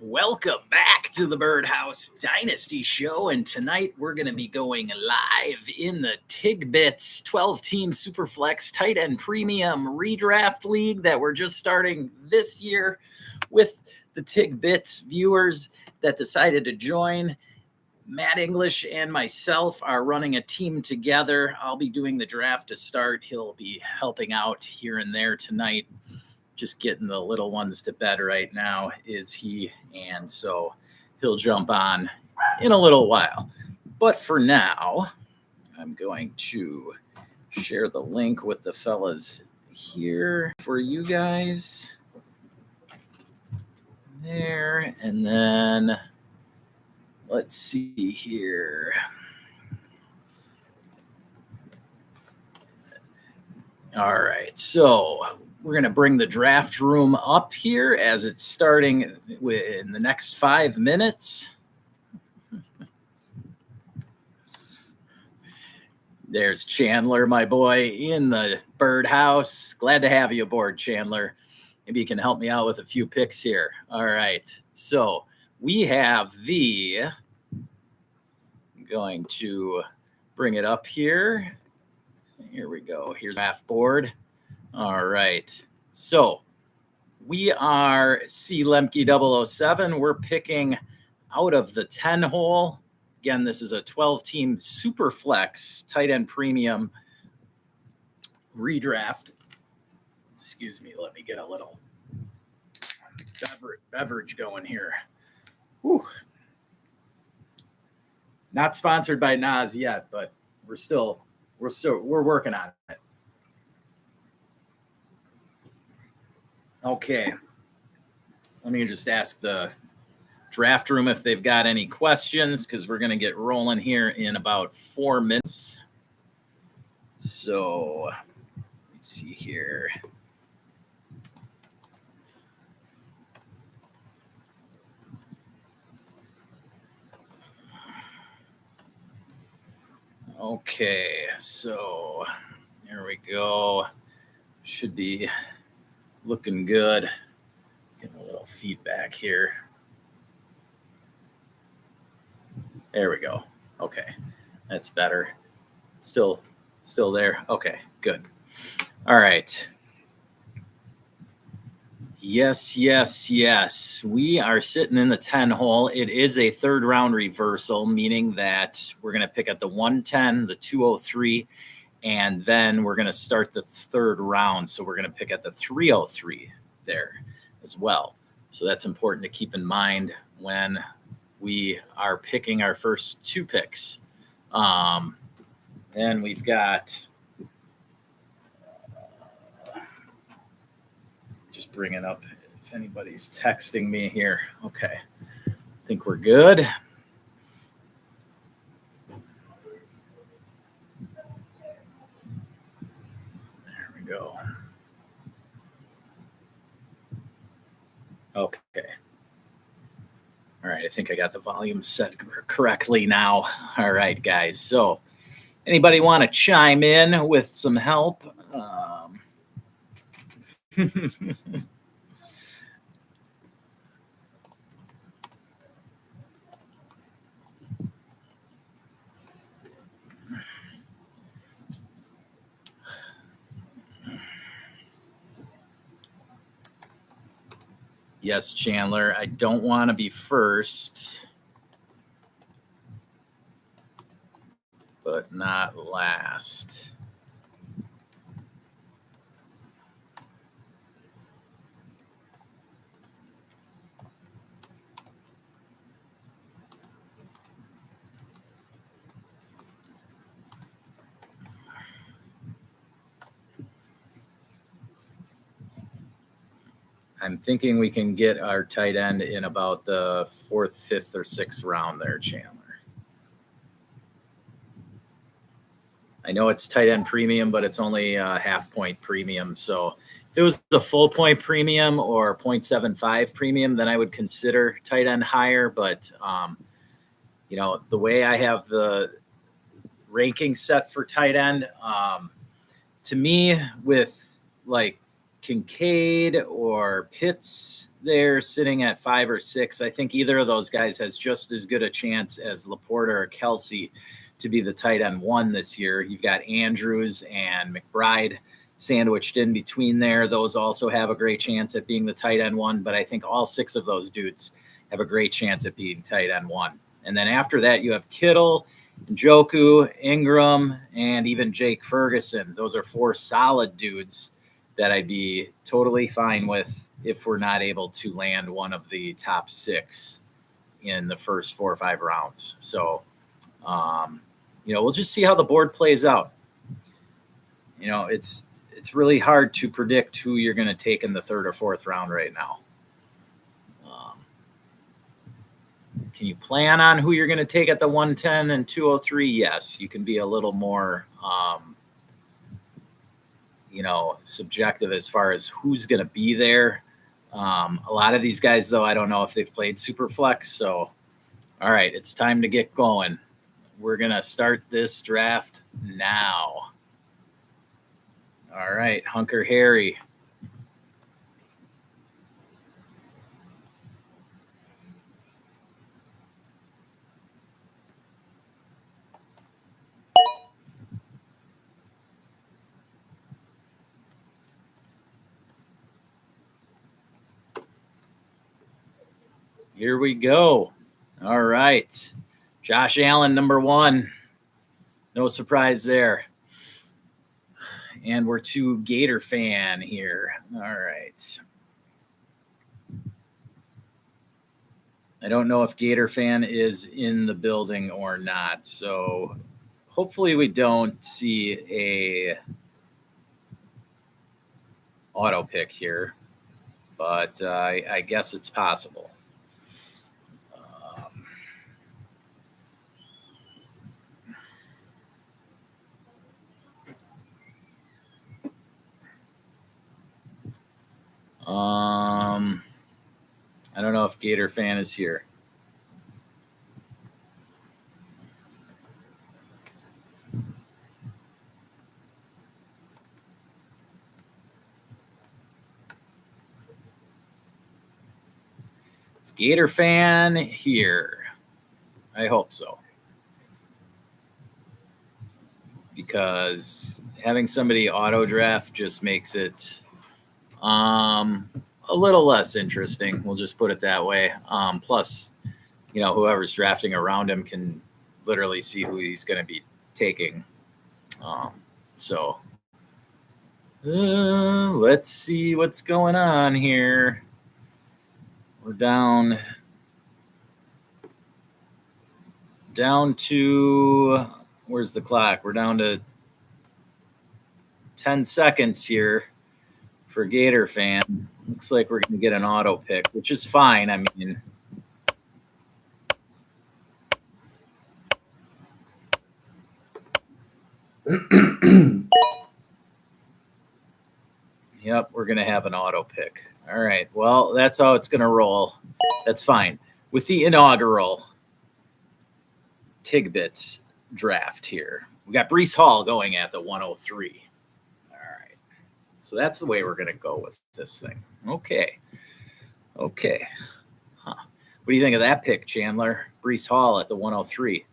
Welcome back to the Birdhouse Dynasty Show, and tonight we're going to be going live in the TIG Bits 12-team Superflex Tight End Premium Redraft League that we're just starting this year with the TIG Bits viewers that decided to join. Matt English and myself are running a team together. I'll be doing the draft to start. He'll be helping out here and there tonight. Just getting the little ones to bed right now is he, and so he'll jump on in a little while. But for now, I'm going to share the link with the fellas here for you guys. There, and then let's see here. All right, so we're going to bring the draft room up here as it's starting in the next 5 minutes. There's Chandler, my boy, in the Birdhouse. Glad to have you aboard, Chandler. Maybe you can help me out with a few picks here. All right, so we have I'm going to bring it up here. Here we go. Here's the draft board. All right, so we are C. Lemke 007. We're picking out of the 10 hole. Again, this is a 12-team Superflex Tight End Premium Redraft. Excuse me, let me get a little beverage going here. Whew. Not sponsored by Nas yet, but we're working on it. Okay, let me just ask the draft room if they've got any questions, because we're going to get rolling here in about 4 minutes. So let's see here. Okay, so here we go. Should be looking good. Getting a little feedback here. There we go. Okay, that's better. Still there. Okay, good. All right. Yes. We are sitting in the 10 hole. It is a third round reversal, meaning that we're going to pick at the 110, the 203, and then we're going to start the third round. So we're going to pick at the 303 there as well. So that's important to keep in mind when we are picking our first two picks. Then we've got, just bring it up if anybody's texting me here. Okay, I think we're good. There we go. Okay. All right, I think I got the volume set correctly now. All right, guys. So anybody want to chime in with some help? Yes, Chandler, I don't want to be first, but not last. I'm thinking we can get our tight end in about the 4th, 5th, or 6th round there, Chandler. I know it's tight end premium, but it's only a half-point premium. So if it was a full point premium or 0.75 premium, then I would consider tight end higher. But, the way I have the ranking set for tight end, to me, with like Kincaid or Pitts there sitting at 5 or 6. I think either of those guys has just as good a chance as Laporta or Kelsey to be the tight end 1 this year. You've got Andrews and McBride sandwiched in between there. Those also have a great chance at being the tight end 1, but I think all 6 of those dudes have a great chance at being tight end 1. And then after that, you have Kittle, Njoku, Ingram, and even Jake Ferguson. Those are 4 solid dudes that I'd be totally fine with if we're not able to land one of the top 6 in the first 4 or 5 rounds. So, we'll just see how the board plays out. It's really hard to predict who you're going to take in the 3rd or 4th round right now. Can you plan on who you're going to take at the 110 and 203? Yes, you can be a little more, subjective as far as who's going to be there. A lot of these guys, though, I don't know if they've played Superflex. So, all right, it's time to get going. We're going to start this draft now. All right, Hunker Harry. Here we go. All right. Josh Allen, number 1. No surprise there. And we're to Gator Fan here. All right. I don't know if Gator Fan is in the building or not. So hopefully we don't see a auto pick here. But I guess it's possible. I don't know if Gator Fan is here. Is Gator Fan here? I hope so. Because having somebody auto draft just makes it a little less interesting. We'll just put it that way. Plus, whoever's drafting around him can literally see who he's going to be taking. So let's see what's going on here. We're down to, where's the clock? We're down to 10 seconds here for Gator Fan. Looks like we're going to get an auto pick, which is fine. I mean, yep, we're going to have an auto pick. All right. Well, that's how it's going to roll. That's fine. With the inaugural TIG Bits draft here, we got Breece Hall going at the 103. All right. So that's the way we're going to go with this thing. Okay. Huh. What do you think of that pick, Chandler? Breece Hall at the 103.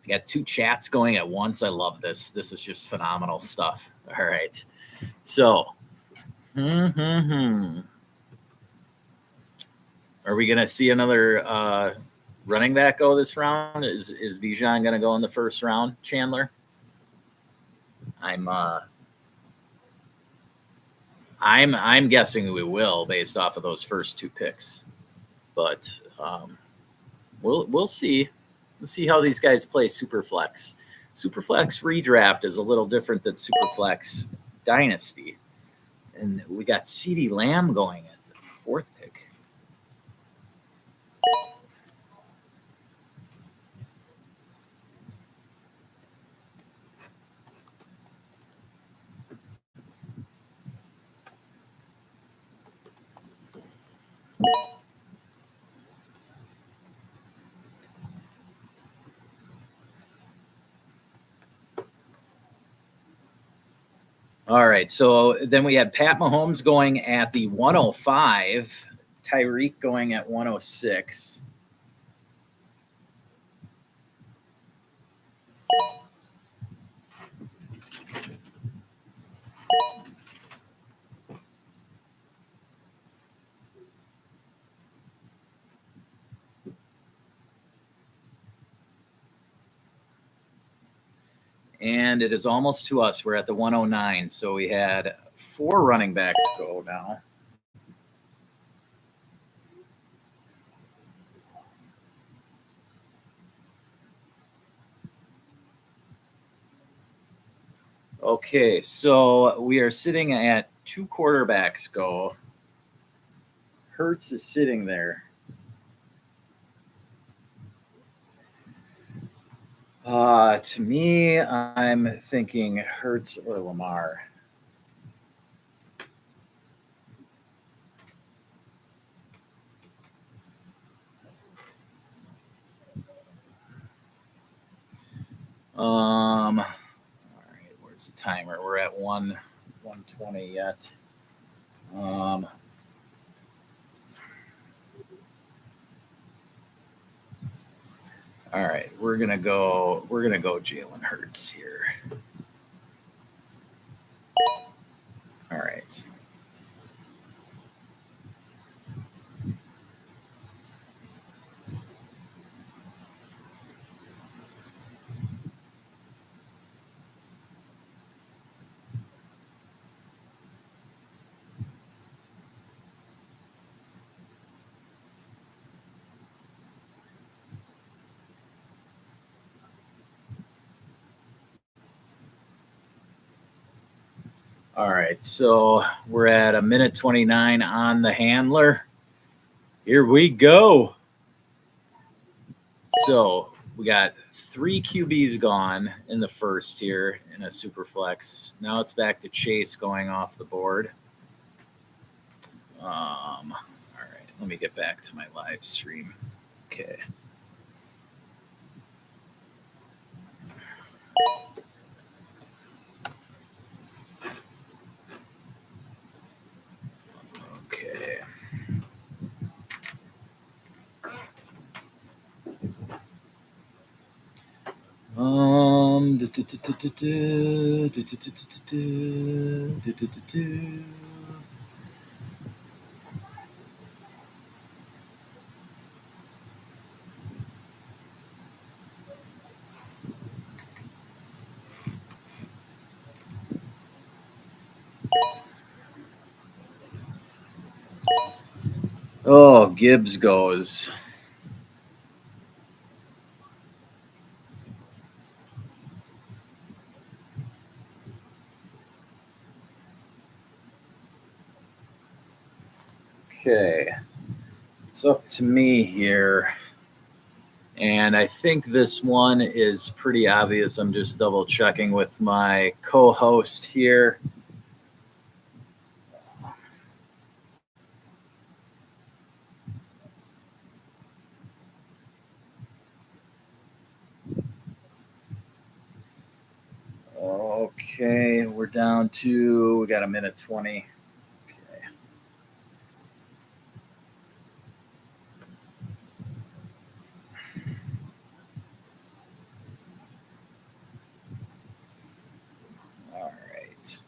I got 2 chats going at once. I love this. This is just phenomenal stuff. All right. So, are we going to see another running back go this round? Is Bijan going to go in the first round, Chandler? I'm guessing we will based off of those first 2 picks, but we'll see. We'll see how these guys play Superflex. Superflex Redraft is a little different than Superflex Dynasty, and we got CeeDee Lamb going at the 4th pick. All right. So then we had Pat Mahomes going at the 105, Tyreek going at 106. And it is almost to us. We're at the 109. So we had 4 running backs go now. Okay, so we are sitting at 2 quarterbacks go. Hurts is sitting there. To me, I'm thinking Hurts or Lamar. All right, where's the timer? We're at 120 yet. All right, we're gonna go Jalen Hurts here. All right. All right, so we're at 1:29 on the handler. Here we go. So we got 3 QBs gone in the first here in a super flex. Now it's back to Chase going off the board. All right, let me get back to my live stream. Okay. Okay. Oh, Gibbs goes. Okay. It's up to me here. And I think this one is pretty obvious. I'm just double checking with my co-host here. Okay, we're down to, we got 1:20. Okay. All right.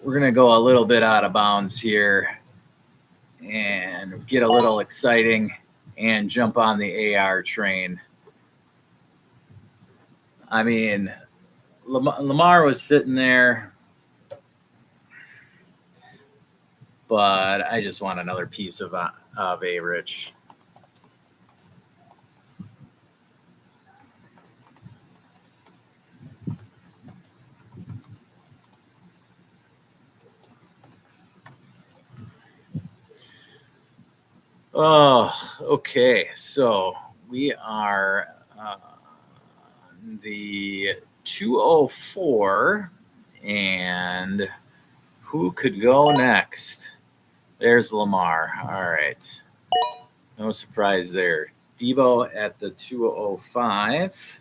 We're going to go a little bit out of bounds here and get a little exciting and jump on the AR train. I mean, Lamar was sitting there, but I just want another piece of A Rich. Oh, okay. So we are the 204, and who could go next? There's Lamar. All right. No surprise there. Debo at the 205.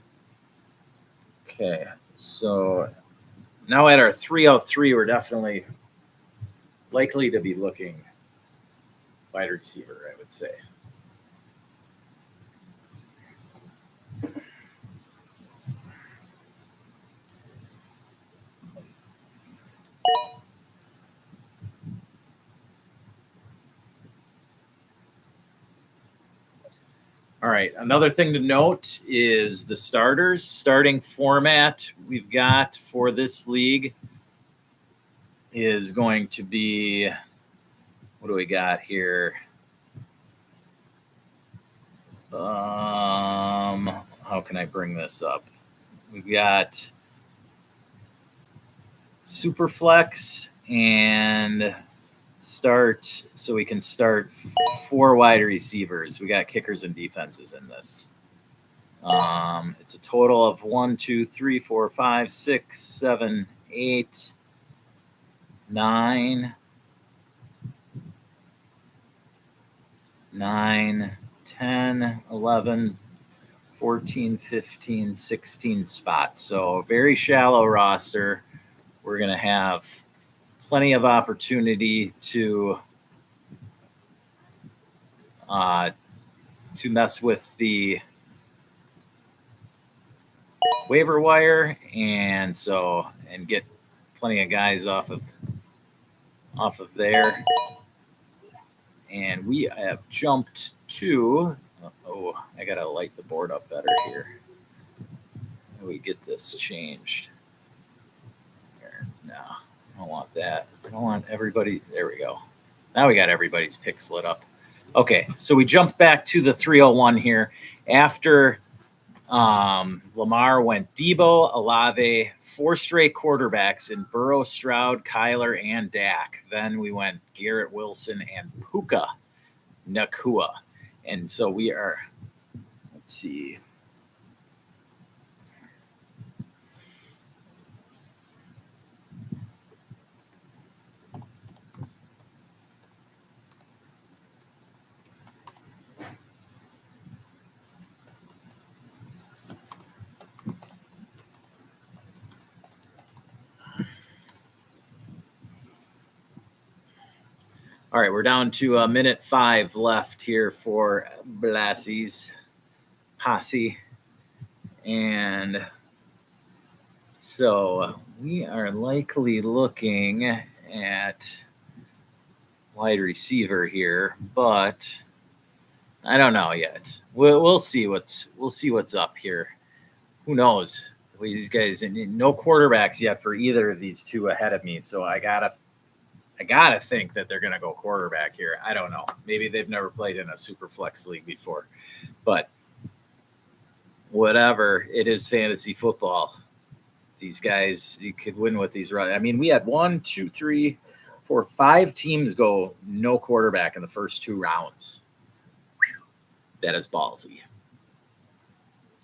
Okay. So Now at our 303, we're definitely likely to be looking wide receiver, I would say. All right. Another thing to note is the starters. Starting format we've got for this league is going to be, what do we got here? How can I bring this up? We've got Superflex and start, so we can start 4 wide receivers. We got kickers and defenses in this. It's a total of 1, 2, 3, 4, 5, 6, 7, 8, 9, 10, 11, 14, 15, 16 spots. So very shallow roster. We're going to have plenty of opportunity to mess with the waiver wire and get plenty of guys off of there. And we have jumped to, I gotta light the board up better here. How do we get this changed? Here, no, I don't want that. I don't want everybody. There we go. Now we got everybody's picks lit up. Okay, so we jumped back to the 301 here after Lamar went Debo, Olave, 4 straight quarterbacks in Burrow, Stroud, Kyler, and Dak. Then we went Garrett Wilson and Puka Nacua. And so we are, let's see. All right, we're down to a minute 5 left here for Blassie's posse. And so we are likely looking at wide receiver here, but I don't know yet. We'll see what's up here. Who knows? These guys, no quarterbacks yet for either of these two ahead of me. So I gotta think that they're gonna go quarterback here. I don't know. Maybe they've never played in a super flex league before, but whatever. It is fantasy football. These guys, you could win with these runs. I mean, we had 1, 2, 3, 4, 5 teams go no quarterback in the first 2 rounds. That is ballsy.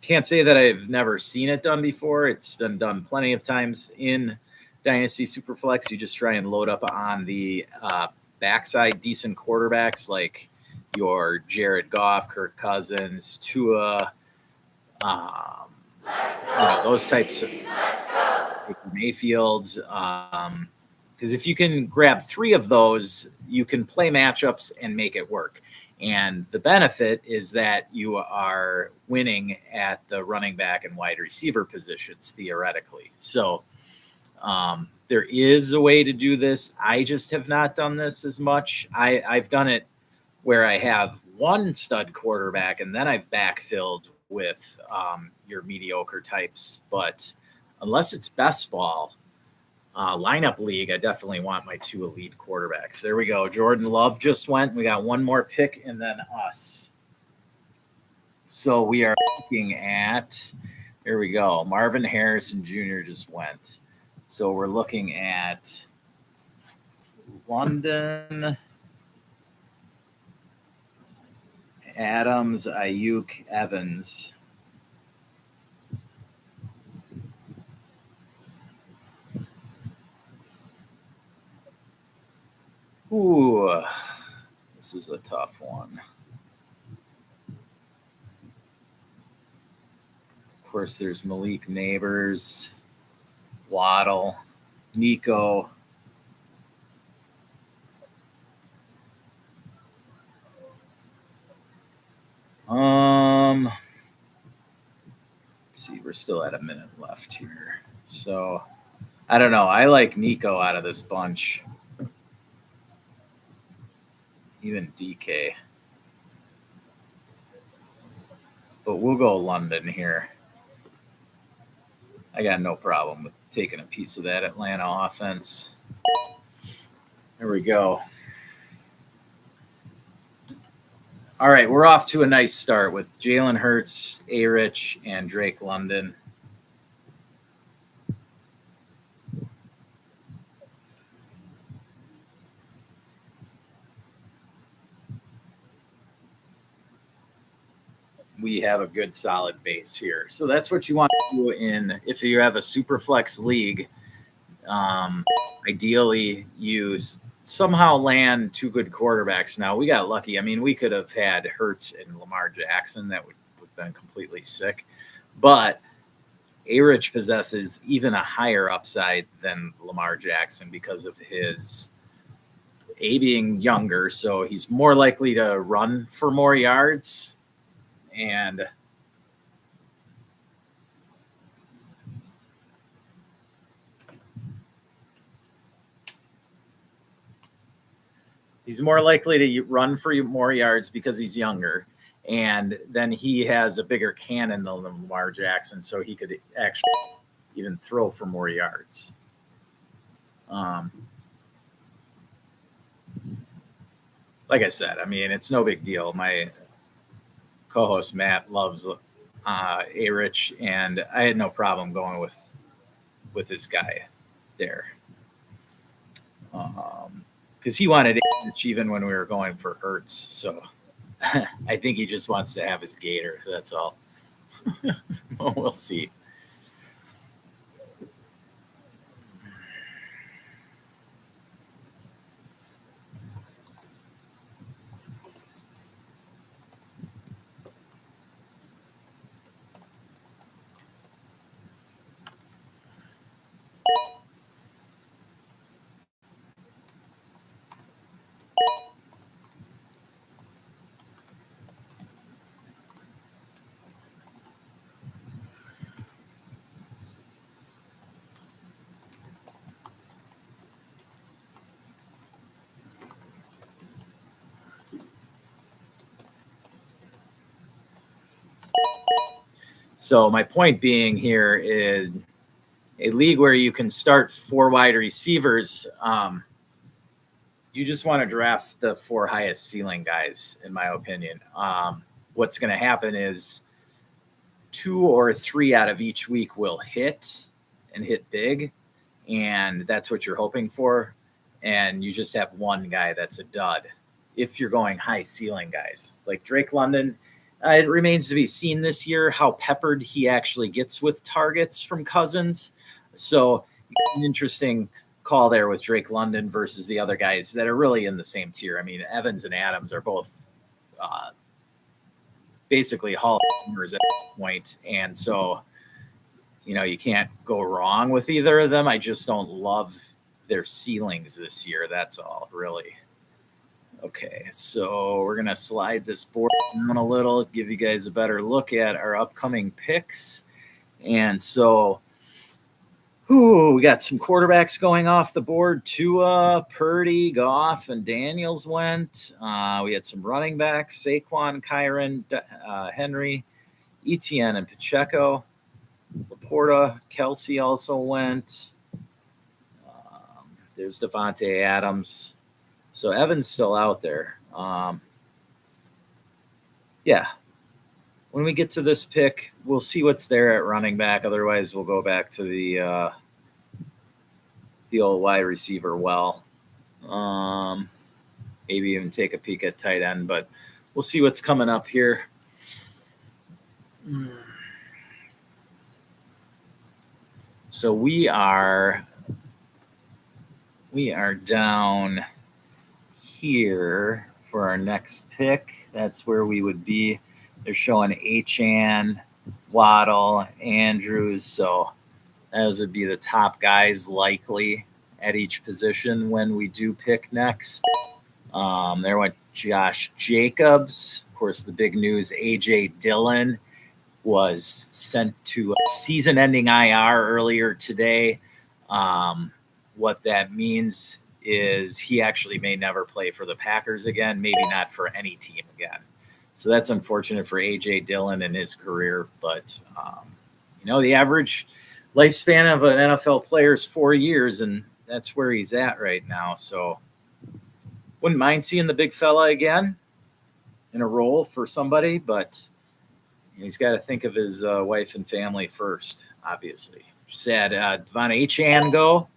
Can't say that I've never seen it done before. It's been done plenty of times in Dynasty Superflex. You just try and load up on the backside decent quarterbacks like your Jared Goff, Kirk Cousins, Tua, those types of Mayfields. Because if you can grab 3 of those, you can play matchups and make it work. And the benefit is that you are winning at the running back and wide receiver positions, theoretically. So there is a way to do this. I just have not done this as much. I've done it where I have 1 stud quarterback and then I've backfilled with your mediocre types. But unless it's best ball, lineup league, I definitely want my 2 elite quarterbacks. There we go. Jordan Love just went. We got 1 more pick and then us. So we are looking at, here we go. Marvin Harrison Jr. just went. So we're looking at London, Adams, Ayuk, Evans. Ooh, this is a tough one. Of course, there's Malik Neighbors, Waddle. Nico. Let's see, we're still at a minute left here. So I don't know. I like Nico out of this bunch. Even DK. But we'll go London here. I got no problem with taking a piece of that Atlanta offense. There we go. All right, we're off to a nice start with Jalen Hurts, A-Rich, and Drake London. We have a good solid base here. So that's what you want to do if you have a super flex league. Ideally, you somehow land two good quarterbacks. Now, we got lucky. I mean, we could have had Hurts and Lamar Jackson. That would have been completely sick. But A-Rich possesses even a higher upside than Lamar Jackson because of his being younger. So he's more likely to run for more yards. And he's more likely to run for more yards because he's younger. And then he has a bigger cannon than Lamar Jackson, so he could actually even throw for more yards. Like I said, I mean, it's no big deal. My co-host Matt loves A-Rich, and I had no problem going with this guy there. Because he wanted A-Rich even when we were going for Hurts. So I think he just wants to have his gator. That's all. We'll see. So my point being here is a league where you can start 4 wide receivers. You just want to draft the 4 highest ceiling guys, in my opinion. What's going to happen is 2 or 3 out of each week will hit and hit big, and that's what you're hoping for. And you just have one guy that's a dud. If you're going high ceiling guys like Drake London, it remains to be seen this year how peppered he actually gets with targets from Cousins. So an interesting call there with Drake London versus the other guys that are really in the same tier. I mean, Evans and Adams are both basically Hall of Famers at this point. And so, you can't go wrong with either of them. I just don't love their ceilings this year. That's all, really. Okay, so we're going to slide this board down a little, give you guys a better look at our upcoming picks. And so, we got some quarterbacks going off the board. Tua, Purdy, Goff, and Daniels went. We had some running backs, Saquon, Kyron, Henry, Etienne, and Pacheco. Laporta, Kelsey also went. There's Devontae Adams. So Evan's still out there. Yeah. When we get to this pick, we'll see what's there at running back. Otherwise, we'll go back to the old wide receiver well. Maybe even take a peek at tight end, but we'll see what's coming up here. So we are down here for our next pick. That's where we would be. They're showing Achane, Waddle, Andrews. So Those would be the top guys likely at each position when we do pick next. There went Josh Jacobs. Of course, the big news, A.J. Dillon was sent to a season-ending IR earlier today. What that means is he actually may never play for the Packers again, maybe not for any team again. So that's unfortunate for A.J. Dillon and his career. But, the average lifespan of an NFL player is 4 years, and that's where he's at right now. So wouldn't mind seeing the big fella again in a role for somebody, but he's got to think of his wife and family first, obviously. Just had Devon Achane go.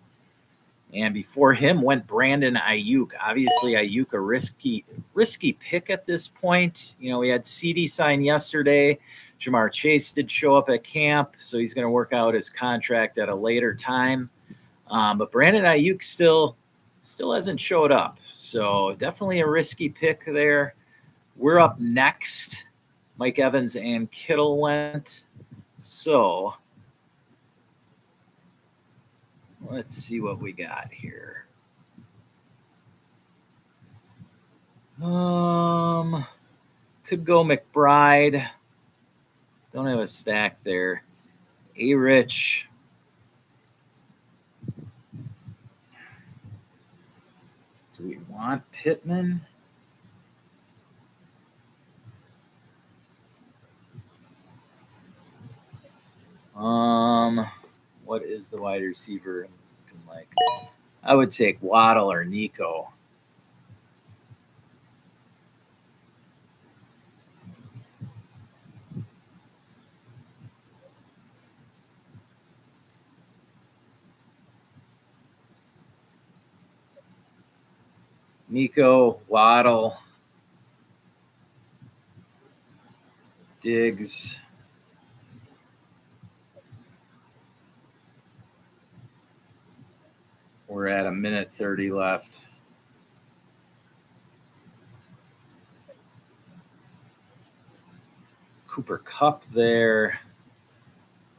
And before him went Brandon Ayuk. Obviously, Ayuk a risky pick at this point. We had CD sign yesterday. Jamar Chase did show up at camp, so he's going to work out his contract at a later time. But Brandon Ayuk still hasn't showed up. So definitely a risky pick there. We're up next. Mike Evans and Kittle went. So let's see what we got here. Could go McBride. Don't have a stack there. A-Rich. Do we want Pittman? What is the wide receiver looking like? I would take Waddle or Nico. Nico, Waddle, Diggs. We're at 1:30 left. Cooper Kupp there.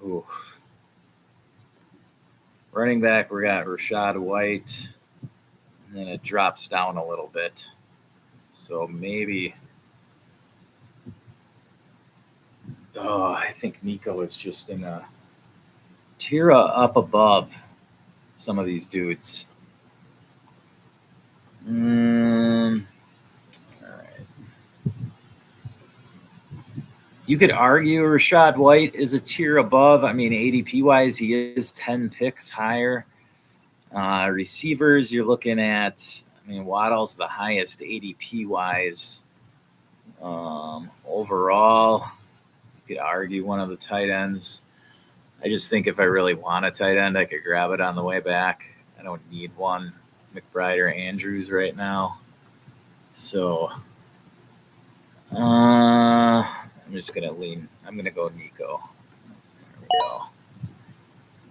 Ooh. Running back, we got Rachaad White. And then it drops down a little bit. So maybe. I think Nico is just in a tier up above some of these dudes. All right. You could argue Rachaad White is a tier above. I mean, ADP-wise, he is 10 picks higher. Receivers, you're looking at, Waddle's the highest ADP-wise. Overall, you could argue one of the tight ends. I just think if I really want a tight end, I could grab it on the way back. I don't need one McBride or Andrews right now. So I'm just going to lean. I'm going to go Nico. There we go.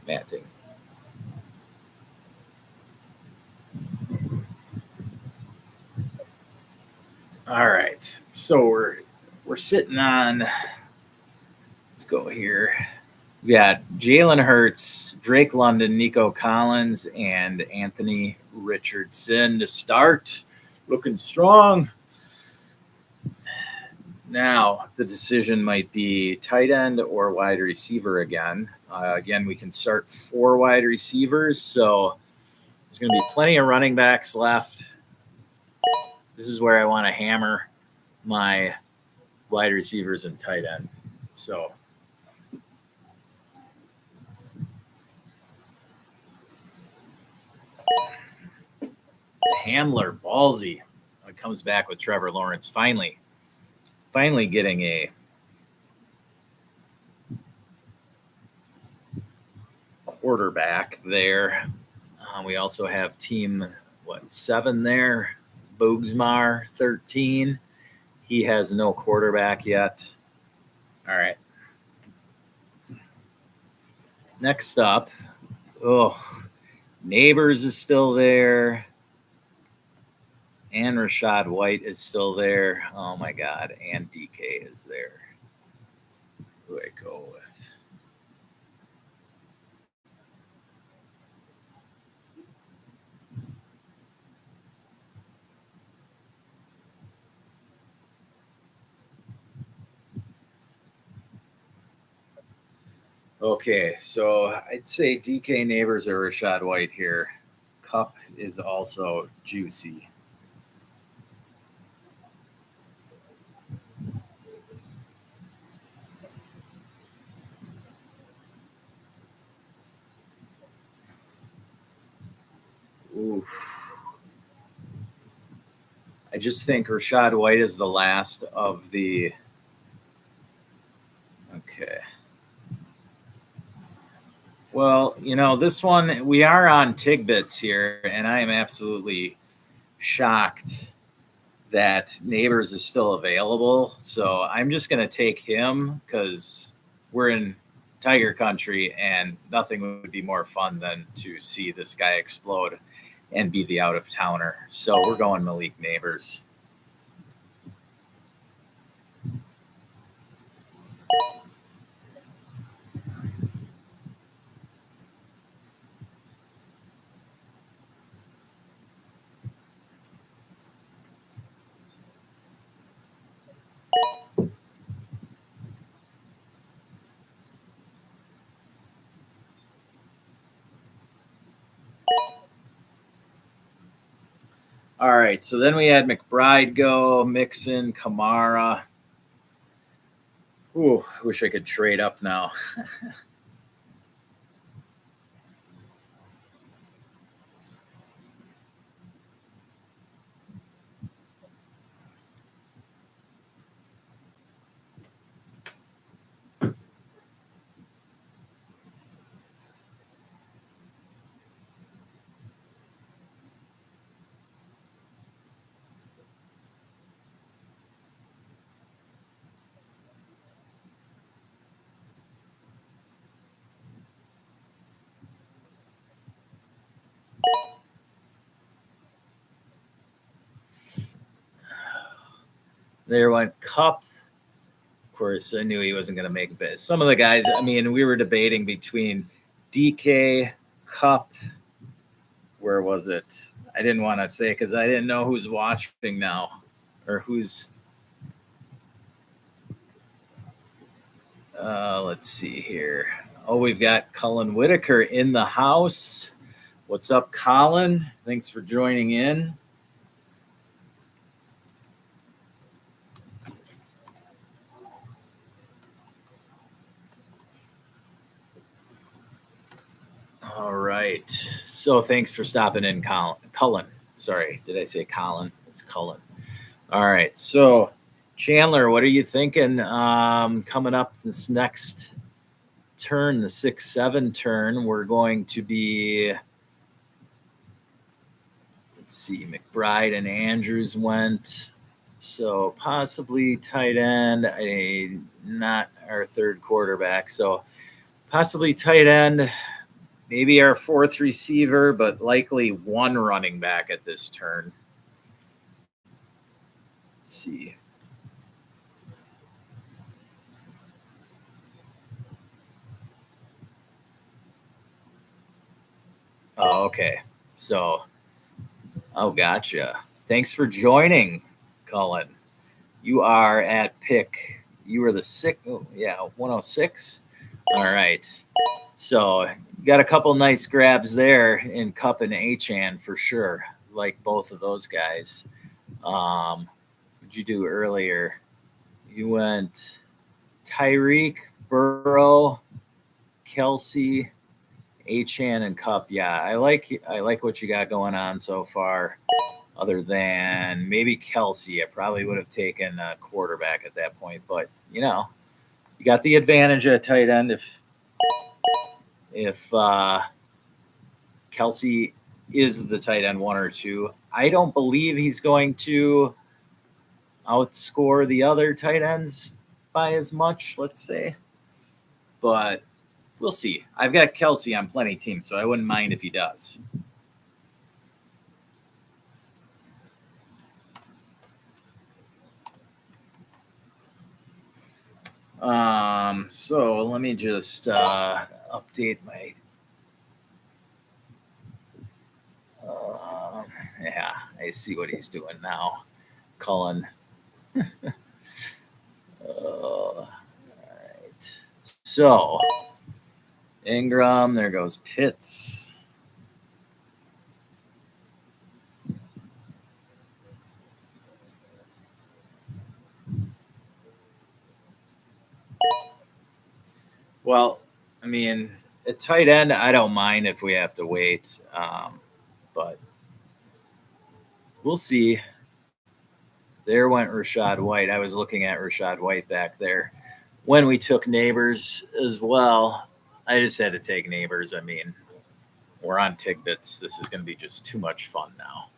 Matting. All right. So we're sitting on, let's go here. We got Jalen Hurts, Drake London, Nico Collins, and Anthony Richardson to start. Looking strong. Now, the decision might be tight end or wide receiver again. Again, we can start 4 wide receivers, so there's going to be plenty of running backs left. This is where I want to hammer my wide receivers and tight end. So the handler, ballsy, comes back with Trevor Lawrence. Finally getting a quarterback there. We also have team 7 there. Bogsmar 13. He has no quarterback yet. All right. Next up, Neighbors is still there. And Rachaad White is still there. Oh, my God. And DK is there. Who do I go with? Okay, so I'd say DK Neighbors or Rashad White here. Cup is also juicy. Oof. I just think Rashad White is the last of the. Okay. Well, this one, we are on TIG bits here, and I am absolutely shocked that Neighbors is still available. So I'm just going to take him because we're in Tiger country, and nothing would be more fun than to see this guy explode and be the out of towner. So we're going Malik Neighbors. All right, so then we had McBride go, Mixon, Kamara. Ooh, I wish I could trade up now. There went Cup. Of course, I knew he wasn't going to make a bit. Some of the guys, I mean, we were debating between DK, Cup. Where was it? I didn't want to say because I didn't know who's watching now or who's. Let's see here. Oh, we've got Colin Whitaker in the house. What's up, Colin? Thanks for joining in. All right. So thanks for stopping in, Cullen. Sorry, did I say Colin? It's Cullen. All right. So, Chandler, what are you thinking coming up this next turn, the 6-7 turn? We're going to be, let's see, McBride and Andrews went. So possibly tight end, not our third quarterback. So possibly tight end. Maybe our fourth receiver, but likely one running back at this turn. Let's see. Oh, okay. So, gotcha. Thanks for joining, Cullen. You are at pick. You were the 106. All right. So, you got a couple nice grabs there in Cup and Achan for sure. Like both of those guys. What did you do earlier? You went Tyreek, Burrow, Kelsey, Achan, and Cup. Yeah, I like what you got going on so far. Other than maybe Kelsey, I probably would have taken a quarterback at that point. But you got the advantage at tight end if Kelsey is the tight end 1 or 2. I don't believe he's going to outscore the other tight ends by as much, let's say. But we'll see. I've got Kelsey on plenty teams, so I wouldn't mind if he does. So let me just update my. Yeah, I see what he's doing now, Cullen. All right. So Ingram. There goes Pitts. Well, I mean, at tight end, I don't mind if we have to wait, but we'll see. There went Rashad White. I was looking at Rashad White back there when we took Neighbors as well. I just had to take Neighbors. I mean, we're on Tigbits. This is going to be just too much fun now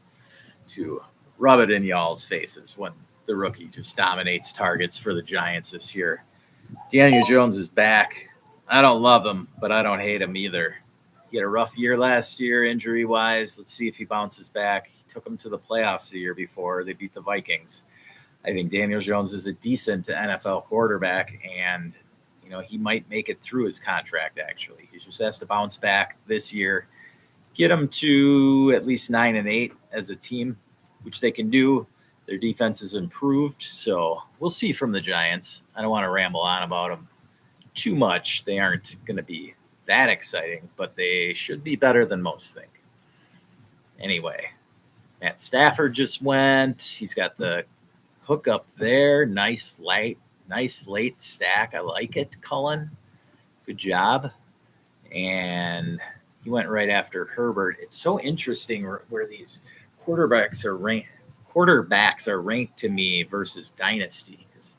to rub it in y'all's faces when the rookie just dominates targets for the Giants this year. Daniel Jones is back. I don't love him, but I don't hate him either. He had a rough year last year, injury-wise. Let's see if he bounces back. He took them to the playoffs the year before. They beat the Vikings. I think Daniel Jones is a decent NFL quarterback, and he might make it through his contract, actually. He just has to bounce back this year, get them to at least 9-8 as a team, which they can do. Their defense is improved, so we'll see from the Giants. I don't want to ramble on about them too much. They aren't going to be that exciting, but they should be better than most think. Anyway, Matt Stafford just went. He's got the hook up there. Nice late stack. I like it, Cullen. Good job. And he went right after Herbert. It's so interesting where these quarterbacks are ranked to me versus Dynasty. Because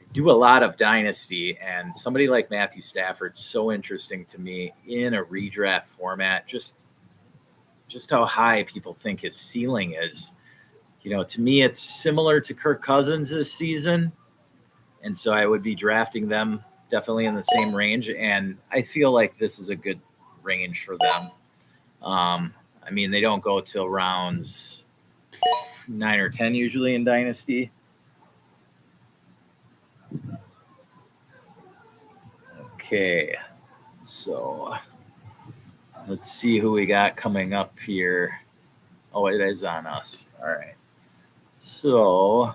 I do a lot of Dynasty, and somebody like Matthew Stafford's so interesting to me in a redraft format. Just how high people think his ceiling is. To me, it's similar to Kirk Cousins this season. And so I would be drafting them definitely in the same range. And I feel like this is a good range for them. I mean, they don't go till rounds 9 or 10 usually in Dynasty. Okay, so let's see who we got coming up here. Oh, it is on us. All right. So,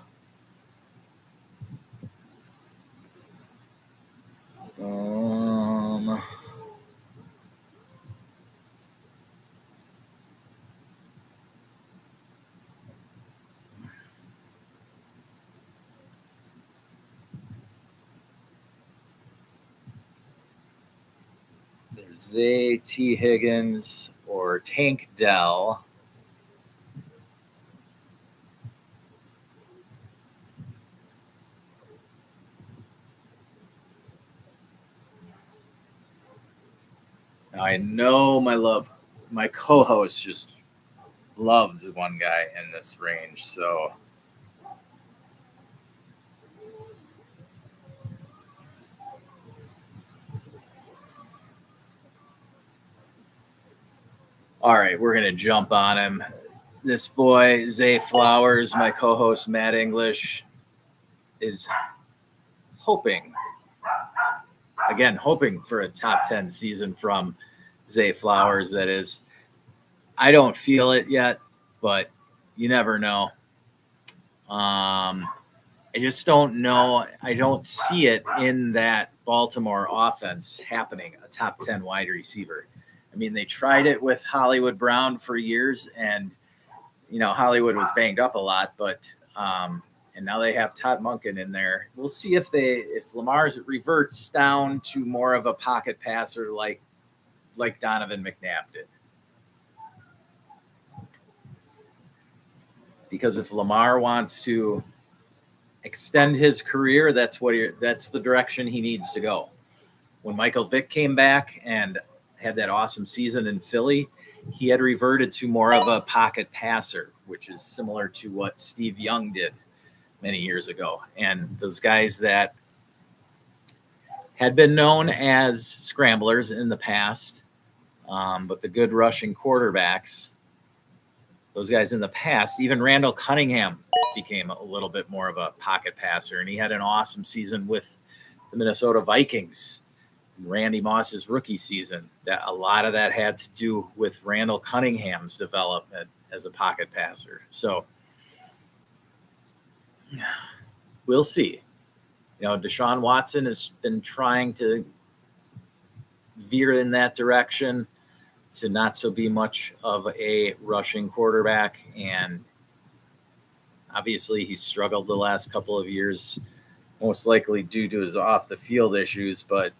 there's T. Higgins or Tank Dell. Now I know my co-host just loves one guy in this range, so all right, we're gonna jump on him. This boy, Zay Flowers, my co-host Matt English, is hoping for a top 10 season from Zay Flowers. That is, I don't feel it yet, but you never know. I just don't know. I don't see it in that Baltimore offense happening, a top 10 wide receiver. I mean, they tried it with Hollywood Brown for years, and Hollywood was banged up a lot, but and now they have Todd Monken in there. We'll see if Lamar reverts down to more of a pocket passer like Donovan McNabb did. Because if Lamar wants to extend his career, that's the direction he needs to go. When Michael Vick came back and had that awesome season in Philly, he had reverted to more of a pocket passer, which is similar to what Steve Young did many years ago. And those guys that had been known as scramblers in the past, but the good rushing quarterbacks, those guys in the past, even Randall Cunningham became a little bit more of a pocket passer, and he had an awesome season with the Minnesota Vikings. Randy Moss's rookie season, that a lot of that had to do with Randall Cunningham's development as a pocket passer. So we'll see. Deshaun Watson has been trying to veer in that direction to not so be much of a rushing quarterback. And obviously he's struggled the last couple of years, most likely due to his off the field issues, but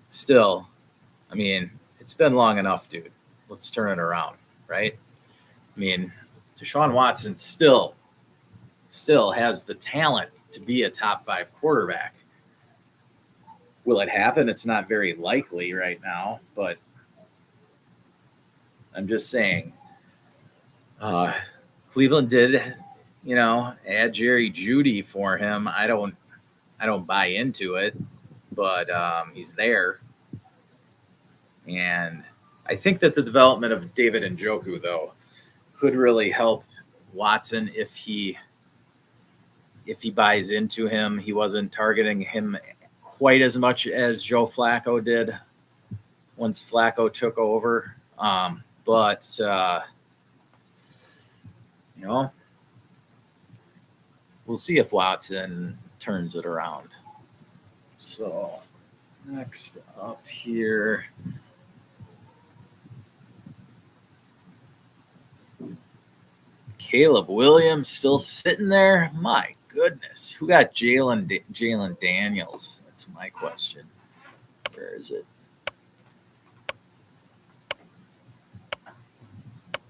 still, I mean, it's been long enough, dude. Let's turn it around, right? I mean, Deshaun Watson still has the talent to be a top 5 quarterback. Will it happen? It's not very likely right now, but I'm just saying, Cleveland did, add Jerry Jeudy for him. I don't buy into it, but he's there. And I think that the development of David Njoku, though, could really help Watson if he buys into him. He wasn't targeting him quite as much as Joe Flacco did once Flacco took over. But we'll see if Watson turns it around. So next up here, Caleb Williams still sitting there. My goodness, who got Jalen Daniels? That's my question. Where is it?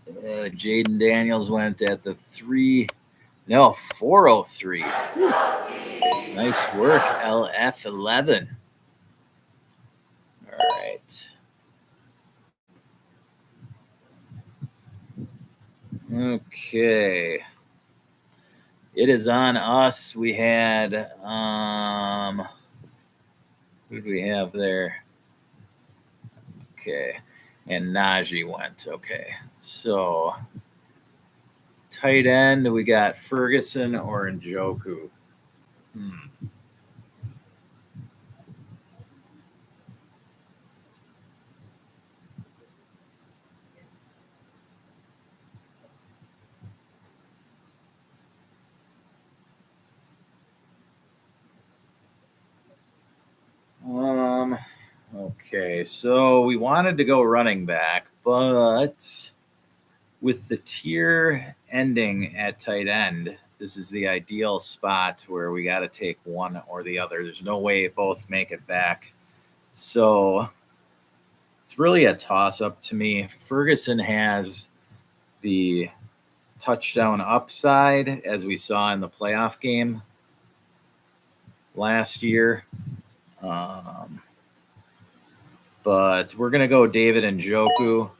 Jaden Daniels went at the 403. Nice work, LF11. All right. Okay. It is on us. We had, who did we have there? Okay. And Najee went. Okay. So, tight end, we got Ferguson or Njoku. Okay, so we wanted to go running back, but with the tier ending at tight end, this is the ideal spot where we got to take one or the other. There's no way both make it back. So it's really a toss-up to me. Ferguson has the touchdown upside, as we saw in the playoff game last year. But we're going to go David Njoku.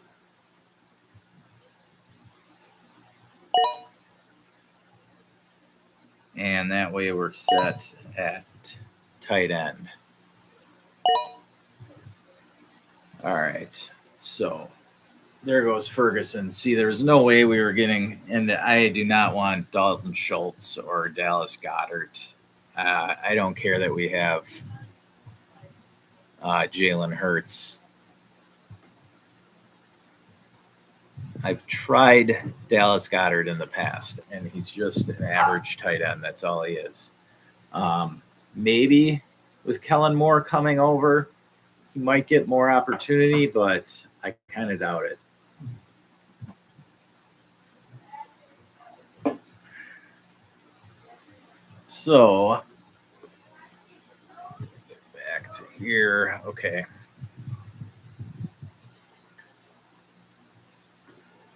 And that way we're set at tight end. All right. So there goes Ferguson. See, there's no way we were getting, and I do not want Dalton Schultz or Dallas Goedert. I don't care that we have Jalen Hurts. I've tried Dallas Goedert in the past, and he's just an average tight end. That's all he is. Maybe with Kellen Moore coming over, he might get more opportunity, but I kind of doubt it. So, back to here. Okay.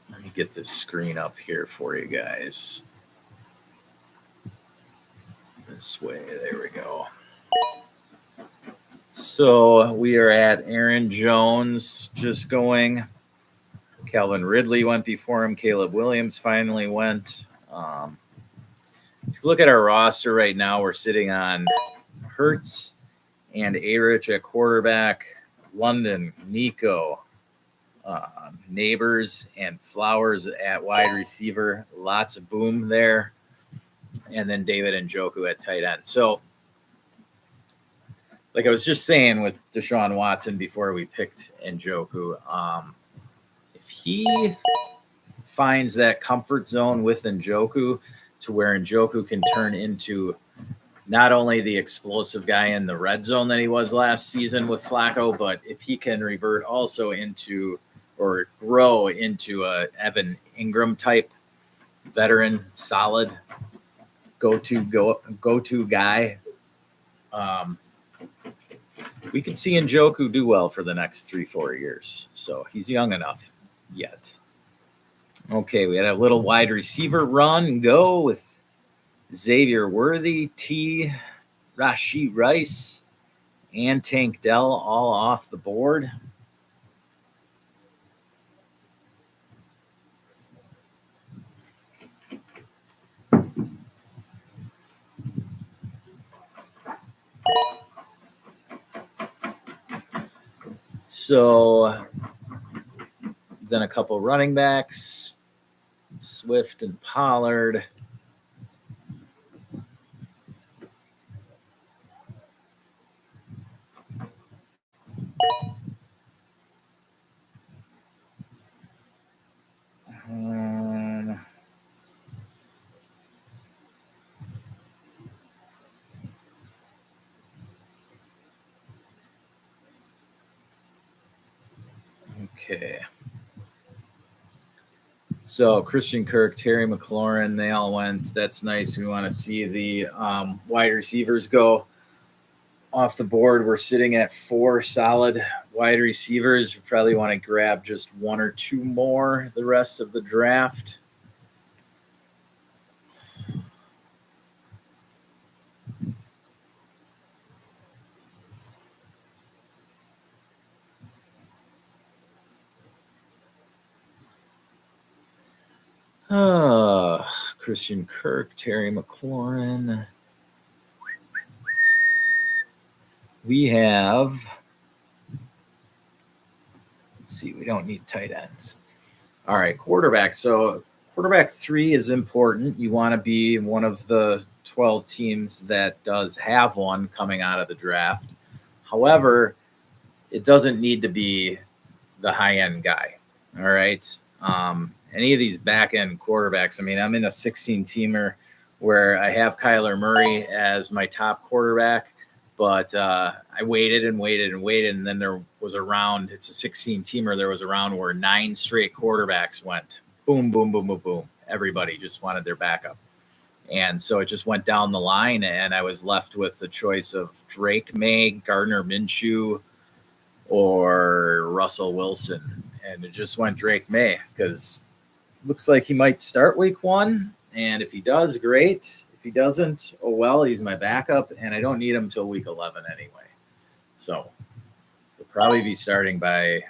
Let me get this screen up here for you guys. This way. There we go. So we are at Aaron Jones just going. Calvin Ridley went before him. Caleb Williams finally went. If you look at our roster right now, we're sitting on Hurts and A-Rich at quarterback, London, Nico, Neighbors, and Flowers at wide receiver. Lots of boom there. And then David Njoku at tight end. So, like I was just saying with Deshaun Watson before we picked Njoku, if he finds that comfort zone with Njoku to where Njoku can turn into not only the explosive guy in the red zone that he was last season with Flacco, but if he can revert also into or grow into a Evan Ingram type veteran, solid go-to guy, we could see Njoku do well for the next 3-4 years. So he's young enough yet. Okay, we had a little wide receiver run go with Xavier Worthy, T. Rashee Rice, and Tank Dell all off the board. So then a couple running backs, Swift and Pollard. Okay. So Christian Kirk, Terry McLaurin, they all went. That's nice. We want to see the wide receivers go off the board. We're sitting at 4 solid wide receivers. We probably want to grab just 1 or 2 more the rest of the draft. Christian Kirk, Terry McLaurin. We have, let's see, we don't need tight ends. All right, quarterback. So quarterback 3 is important. You want to be one of the 12 teams that does have one coming out of the draft. However, it doesn't need to be the high-end guy. All right. Any of these back-end quarterbacks, I mean, I'm in a 16-teamer where I have Kyler Murray as my top quarterback, but I waited, and then there was a round. It's a 16-teamer. There was a round where 9 straight quarterbacks went boom, boom, boom, boom, boom. Everybody just wanted their backup. And so it just went down the line, and I was left with the choice of Drake May, Gardner Minshew, or Russell Wilson. And it just went Drake May because looks like he might start week 1. And if he does, great. If he doesn't, oh well, he's my backup, and I don't need him till week 11 anyway. So he'll probably be starting by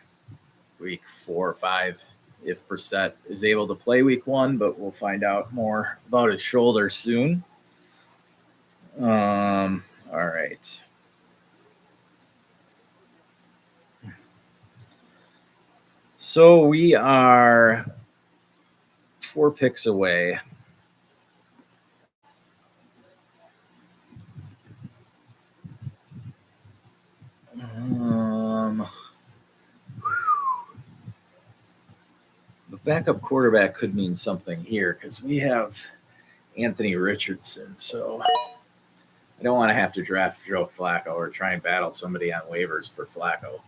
week 4 or 5 if Brissett is able to play week 1, but we'll find out more about his shoulder soon. All right. So we are 4 picks away. The backup quarterback could mean something here because we have Anthony Richardson. So I don't want to have to draft Joe Flacco or try and battle somebody on waivers for Flacco.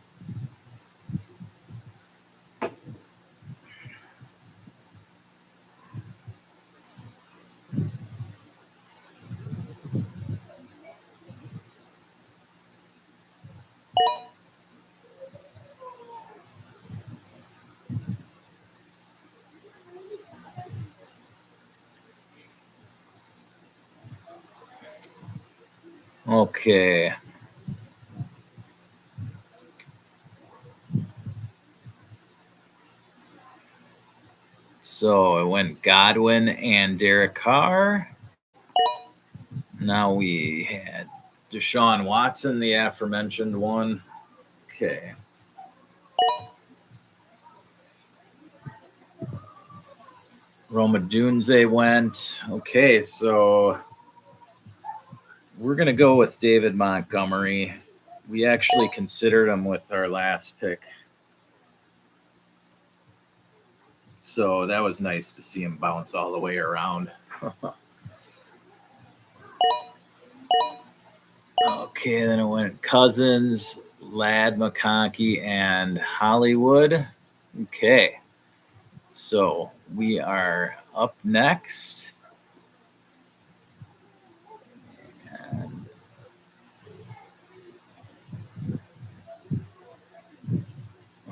Okay. So I went Godwin and Derek Carr. Now we had Deshaun Watson, the aforementioned one. Okay. Roma Dunze went. Okay, so we're going to go with David Montgomery. We actually considered him with our last pick. So that was nice to see him bounce all the way around. Okay, then it went Cousins, Ladd, McConkey, and Hollywood. Okay, so we are up next. And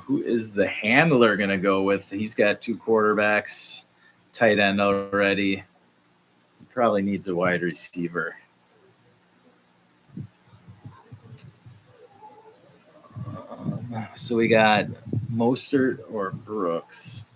who is the handler going to go with? He's got 2 quarterbacks, tight end already. He probably needs a wide receiver. So we got Mostert or Brooks.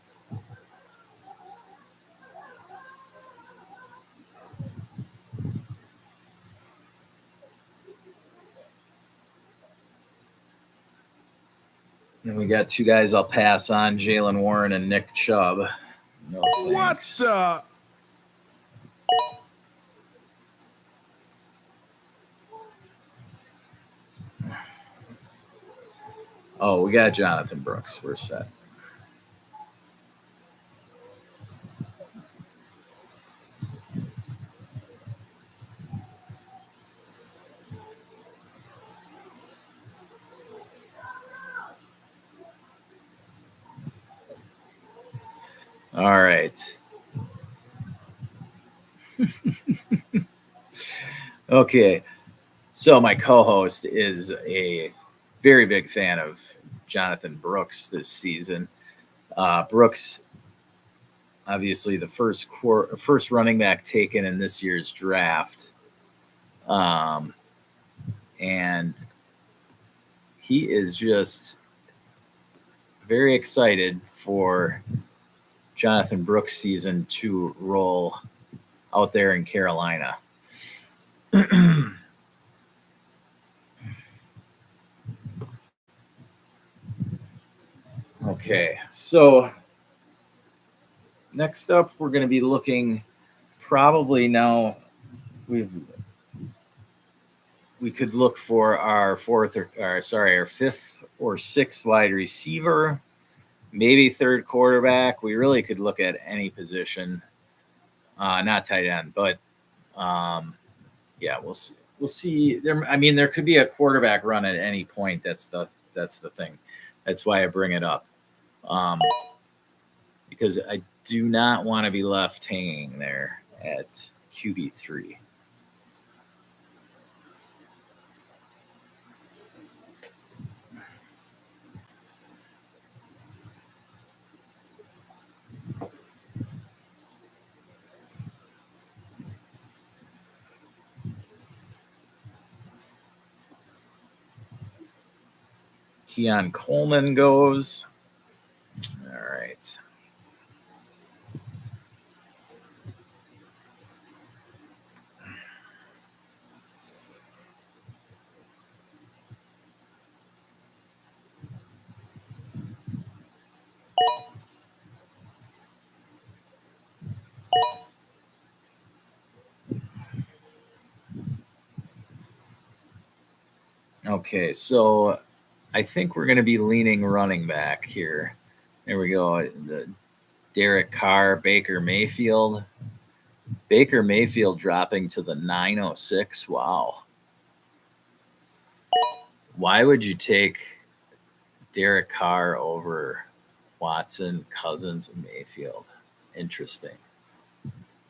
And we got 2 guys I'll pass on, Jalen Warren and Nick Chubb. No thanks. What? Oh, we got Jonathan Brooks. We're set. All right. Okay. So my co-host is a very big fan of Jonathan Brooks this season. Brooks, obviously the first running back taken in this year's draft. And he is just very excited for Jonathan Brooks' season to roll out there in Carolina. Okay, so next up, we're going to be looking probably now. We could look for our our fifth or sixth wide receiver, maybe third quarterback. We really could look at any position, not tight end, but yeah, we'll see. We'll see. There could be a quarterback run at any point. That's the thing. That's why I bring it up, because I do not want to be left hanging there at QB3. Keon Coleman goes. All right. Okay, so I think we're going to be leaning running back here. There we go. The Derek Carr, Baker Mayfield. Baker Mayfield dropping to the 906. Wow. Why would you take Derek Carr over Watson, Cousins, and Mayfield? Interesting.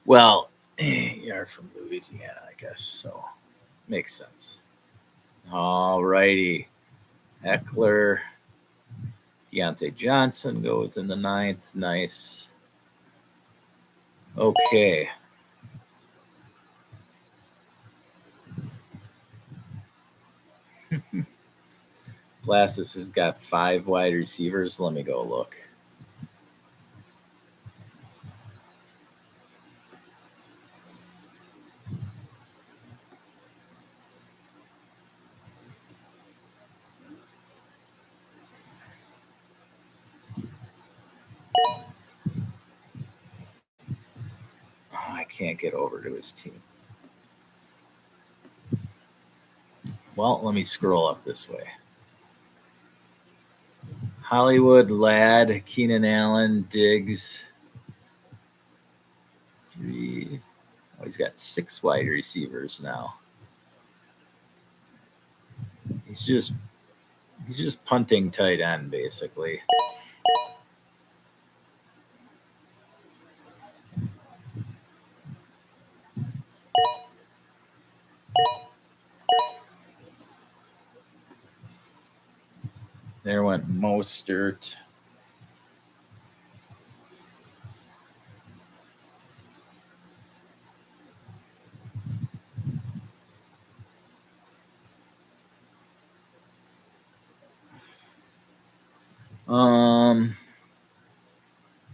Well, you're from Louisiana, I guess, so makes sense. All righty. Eckler. Deontay Johnson goes in the 9th. Nice. Okay. Blastus has got 5 wide receivers. Let me go look. Oh, I can't get over to his team. Well, let me scroll up this way. Hollywood, Ladd, Keenan Allen, Diggs. 3. Oh, he's got 6 wide receivers now. He's just punting tight end, basically. There went Mostert.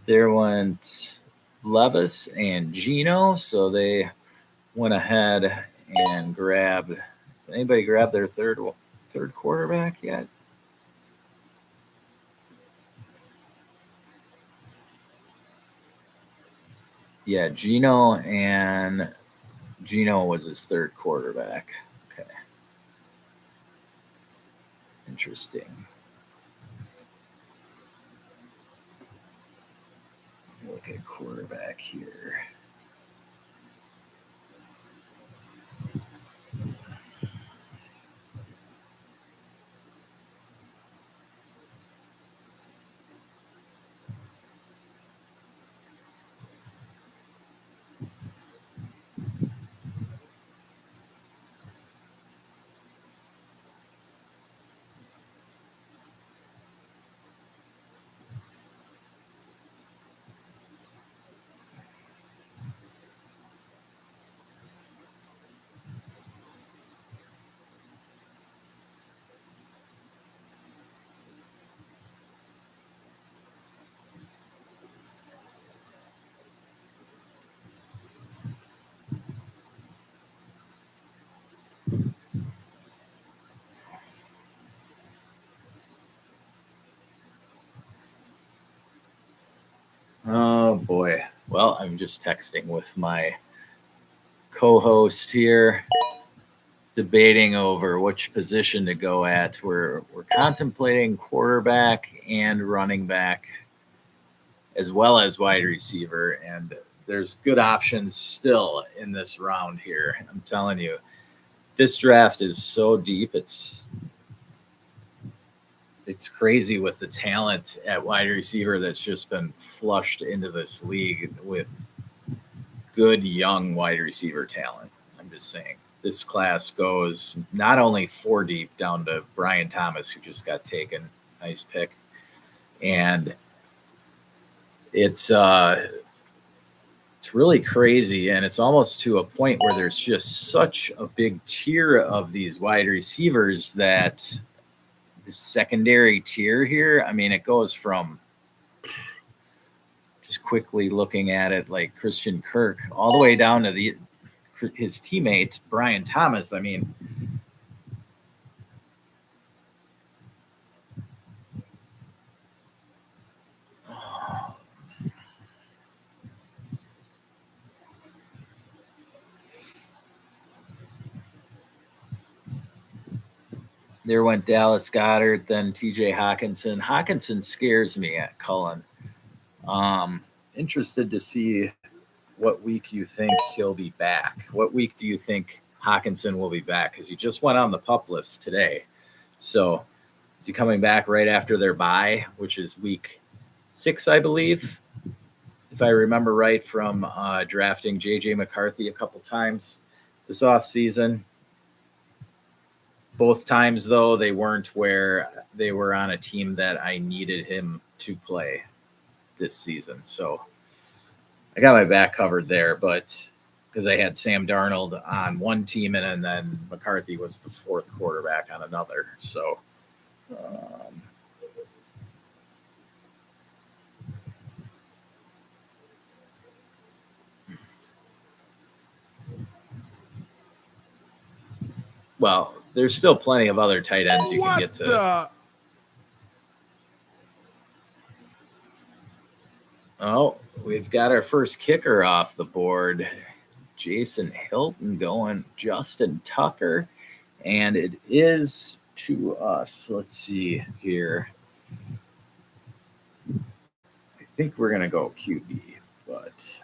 There went Levis and Gino, so they went ahead and grabbed. Did anybody grab their third quarterback yet? Yeah, Gino was his third quarterback. Okay. Interesting. Look at quarterback here. Oh boy. Well, I'm just texting with my co-host here, debating over which position to go at. We're contemplating quarterback and running back, as well as wide receiver, and there's good options still in this round here. I'm telling you, this draft is so deep. It's crazy with the talent at wide receiver that's just been flushed into this league with good young wide receiver talent. I'm just saying, this class goes not only 4 deep down to Brian Thomas, who just got taken. Nice pick. And it's really crazy, and it's almost to a point where there's just such a big tier of these wide receivers that the secondary tier here, I mean, it goes from, just quickly looking at it, like Christian Kirk all the way down to his teammate Brian Thomas. I mean, there went Dallas Goedert, then TJ Hawkinson. Hawkinson scares me at Cullen. Interested to see what week you think he'll be back. What week do you think Hawkinson will be back? Because he just went on the PUP list today. So is he coming back right after their bye, which is week 6, I believe, if I remember right from drafting J.J. McCarthy a couple times this offseason. Both times, though, they weren't where they were on a team that I needed him to play this season. So I got my back covered there, but because I had Sam Darnold on one team and then McCarthy was the 4th quarterback on another. So well, there's still plenty of other tight ends you can get to. Oh, we've got our first kicker off the board. Jason Hilton going Justin Tucker. And it is to us. Let's see here. I think we're going to go QB, but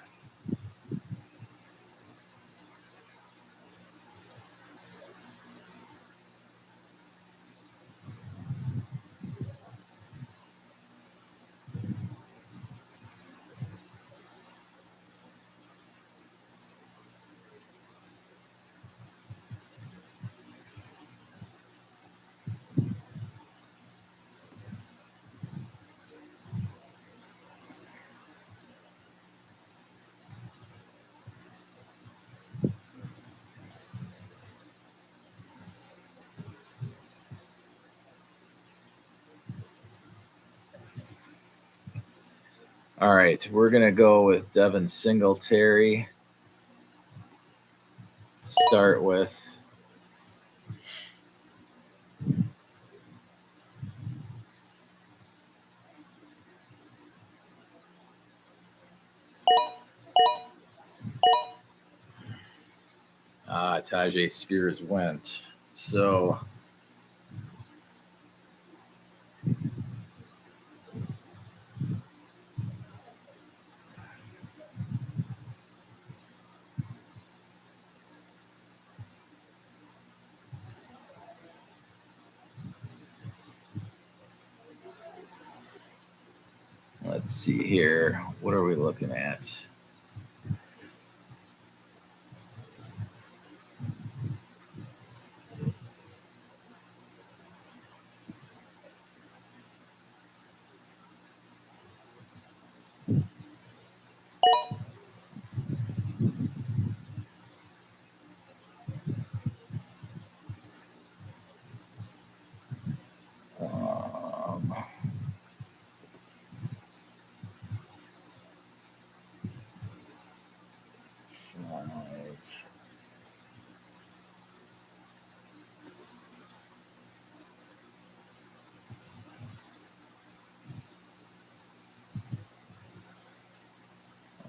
All right, we're going to go with Devin Singletary to start with. Tajay Spears went. So let's see here. What are we looking at?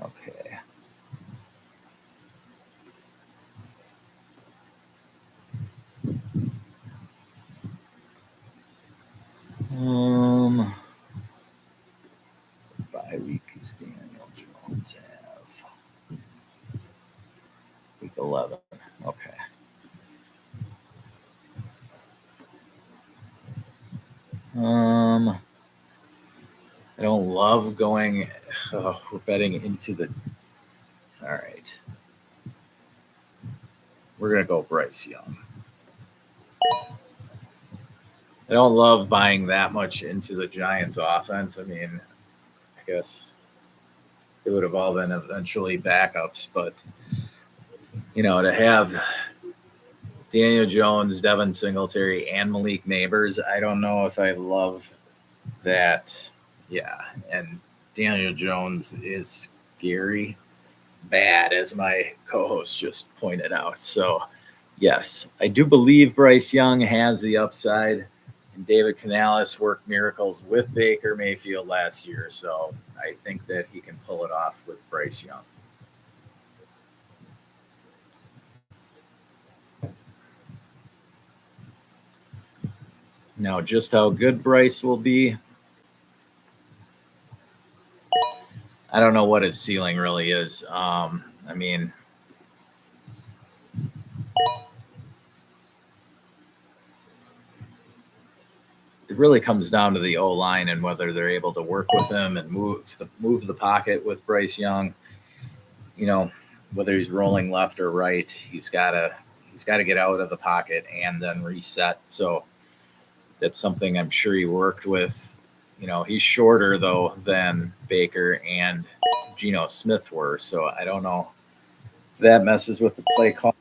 Okay. Bye week is Daniel Jones have? Week 11. Okay. I don't love going. We're betting into the. All right. We're gonna go Bryce Young. I don't love buying that much into the Giants offense. I mean, I guess it would have all been eventually backups, but to have Daniel Jones, Devin Singletary, and Malik Neighbors, I don't know if I love that. Yeah, and Daniel Jones is scary bad, as my co-host just pointed out. So, yes, I do believe Bryce Young has the upside. And David Canales worked miracles with Baker Mayfield last year, so I think that he can pull it off with Bryce Young. Now, just how good Bryce will be, I don't know what his ceiling really is. I mean, it really comes down to the O-line and whether they're able to work with him and move the pocket with Bryce Young. Whether he's rolling left or right, he's got to get out of the pocket and then reset. So that's something I'm sure he worked with. He's shorter though than Baker and Geno Smith were, so I don't know if that messes with the play call.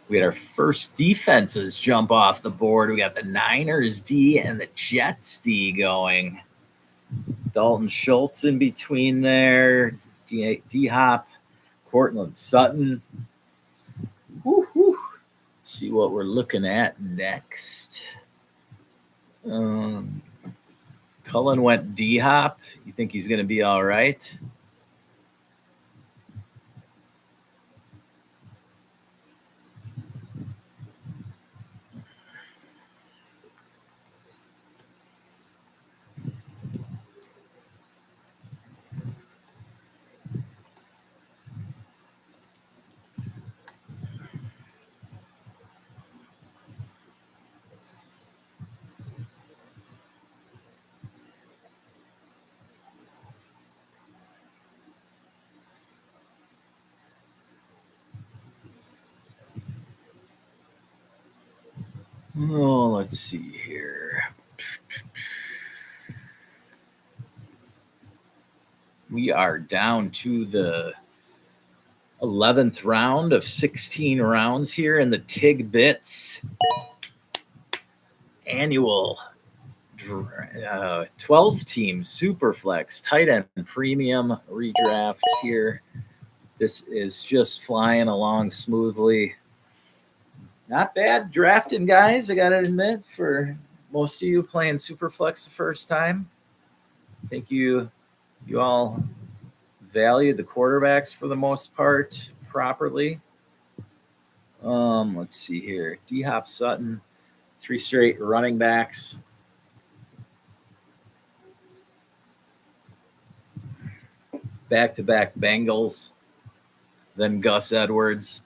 We had our first defenses jump off the board. We got the Niners D and the Jets D going. Dalton Schultz in between there. D-Hop, Cortland Sutton. Woo-hoo. See what we're looking at next. Cullen went D-Hop. You think he's going to be all right? Oh, let's see here. We are down to the 11th round of 16 rounds here in the TIG Bits annual 12-team Superflex tight end premium redraft here. This is just flying along smoothly. Not bad drafting, guys, I got to admit, for most of you playing Superflex the first time. I think you all valued the quarterbacks for the most part properly. Let's see here. D-Hop Sutton, 3 straight running backs. Back-to-back Bengals. Then Gus Edwards.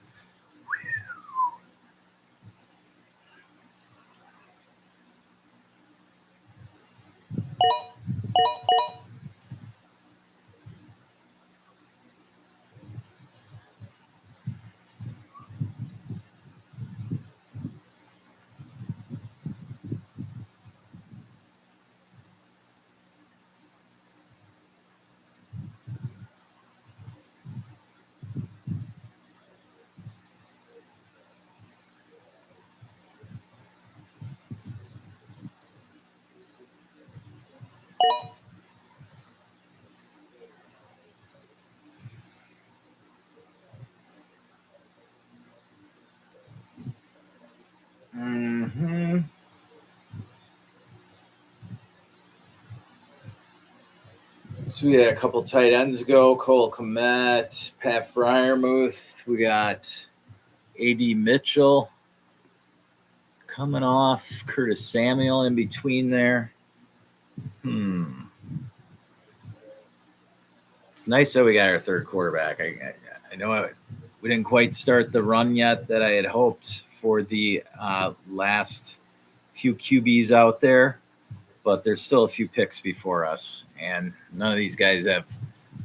So we got a couple tight ends go. Cole Kmet, Pat Fryermuth. We got A.D. Mitchell coming off. Curtis Samuel in between there. It's nice that we got our third quarterback. I know we didn't quite start the run yet that I had hoped for the last few QBs out there, but there's still a few picks before us, and none of these guys have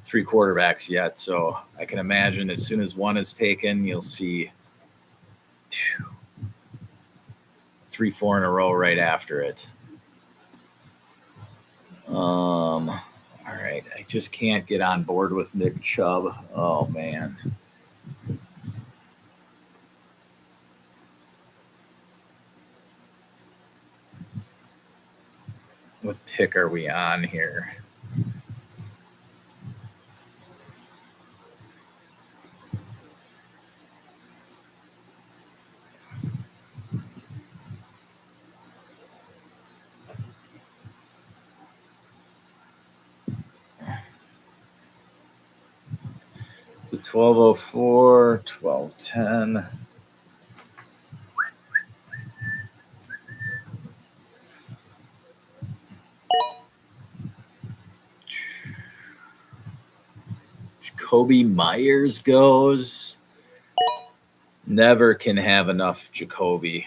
3 quarterbacks yet. So I can imagine as soon as one is taken, you'll see 3, 4 in a row right after it. All right, I just can't get on board with Nick Chubb. Oh man. What pick are we on here? The 1204, 1210. Jacoby Myers goes. Never can have enough Jacoby.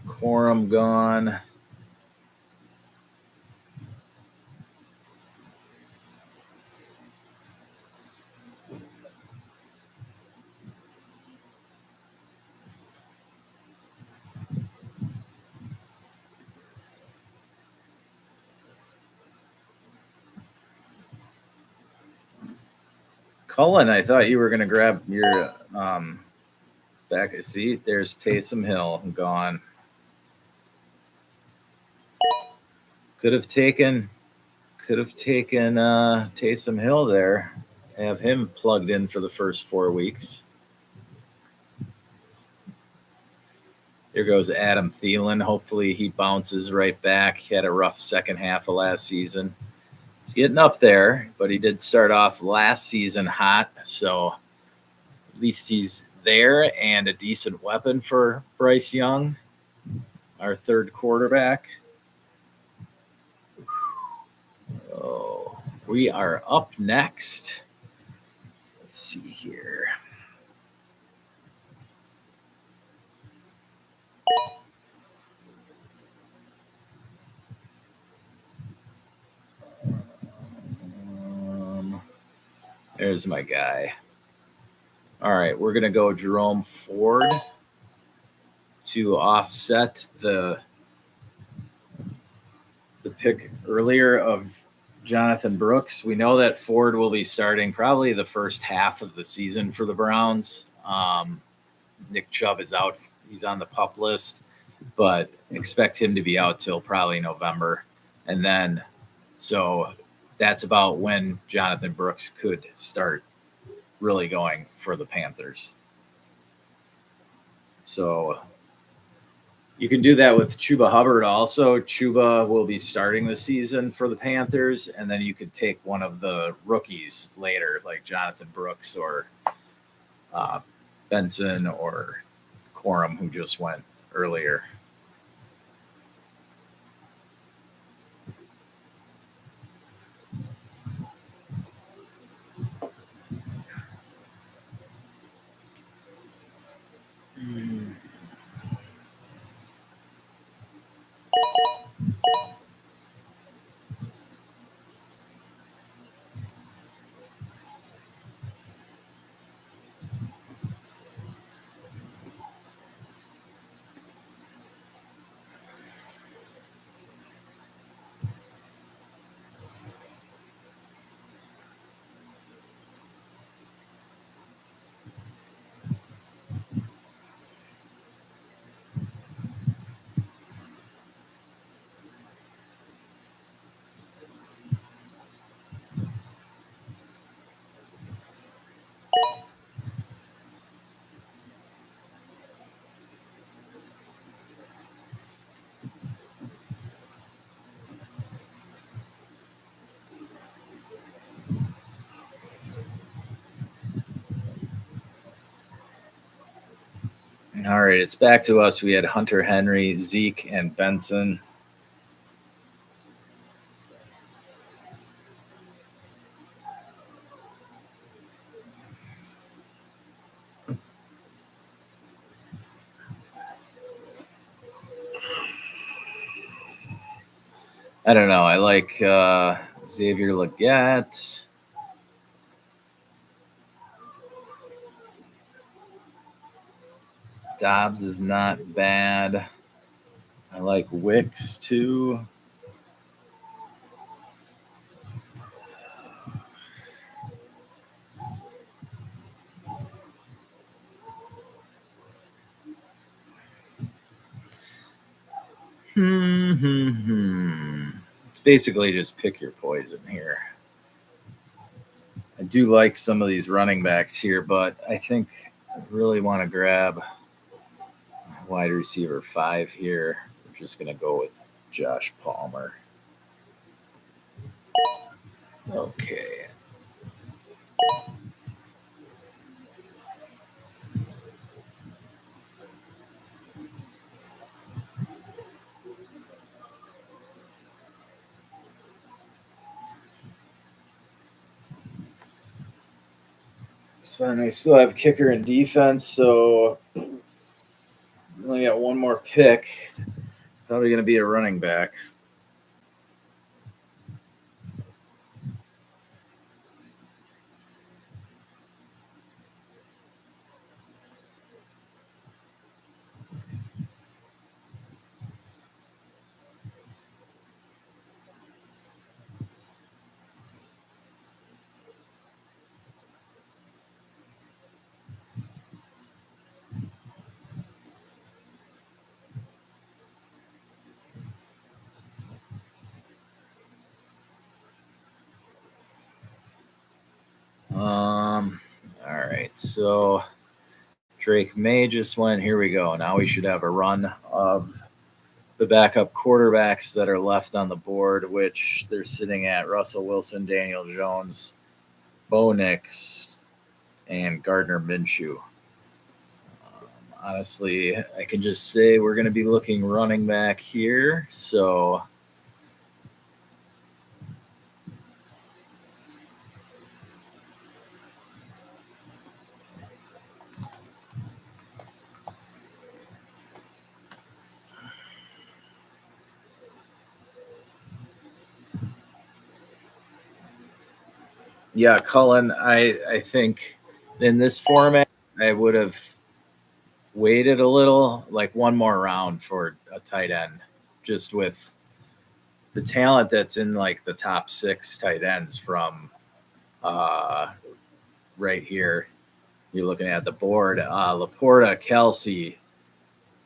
Quorum gone. Cullen, I thought you were going to grab your back of seat. There's Taysom Hill gone. Could have taken Taysom Hill there. Have him plugged in for the first 4 weeks. There goes Adam Thielen. Hopefully he bounces right back. He had a rough second half of last season. He's getting up there, but he did start off last season hot, so at least he's there and a decent weapon for Bryce Young, our third quarterback. Oh, we are up next. Let's see here. There's my guy. All right, we're going to go Jerome Ford to offset the pick earlier of Jonathan Brooks. We know that Ford will be starting probably the first half of the season for the Browns. Nick Chubb is out. He's on the PUP list, but expect him to be out till probably November. And then, so that's about when Jonathan Brooks could start really going for the Panthers. So you can do that with Chuba Hubbard also. Chuba will be starting the season for the Panthers, and then you could take one of the rookies later, like Jonathan Brooks or Benson or Corum, who just went earlier. All right, it's back to us. We had Hunter Henry, Zeke, and Benson. I don't know. I like Xavier Legette. Dobbs is not bad. I like Wicks too. It's basically just pick your poison here. I do like some of these running backs here, but I think I really want to grab wide receiver 5 here. We're just going to go with Josh Palmer. Okay. So then I still have kicker and defense, so we only got one more pick. Probably going to be a running back. All right, so Drake May just went. Here we go. Now we should have a run of the backup quarterbacks that are left on the board, which they're sitting at Russell Wilson, Daniel Jones, Bo Nix, and Gardner Minshew. Honestly, I can just say we're going to be looking running back here. So yeah, Cullen, I think in this format, I would have waited a little, like one more round for a tight end, just with the talent that's in like the top 6 tight ends from right here. You're looking at the board. Laporta, Kelsey,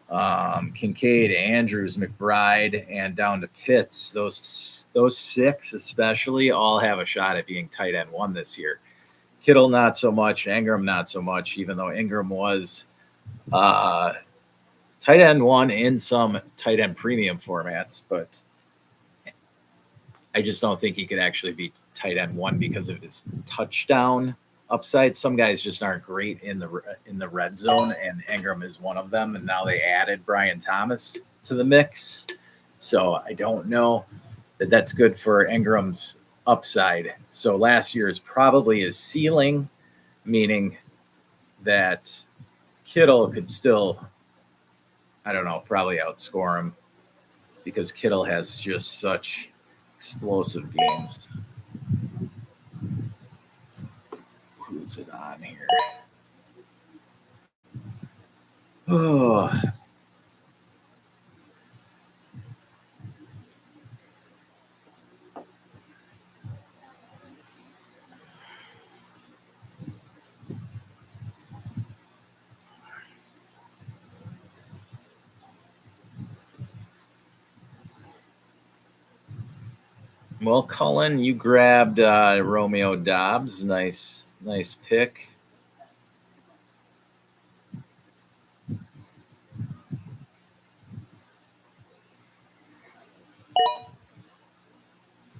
Kincaid, Andrews, McBride, and down to Pitts. Those 6 especially all have a shot at being tight end 1 this year. Kittle not so much, Ingram not so much, even though Ingram was tight end 1 in some tight end premium formats, but I just don't think he could actually be tight end 1 because of his touchdown upside. Some guys just aren't great in the red zone, and Ingram is one of them. And now they added Brian Thomas to the mix, so I don't know that that's good for Ingram's upside. So last year is probably his ceiling, meaning that Kittle could still, I don't know, probably outscore him because Kittle has just such explosive games. Who's it on here? Oh. Well, Cullen, you grabbed Romeo Dobbs. Nice pick.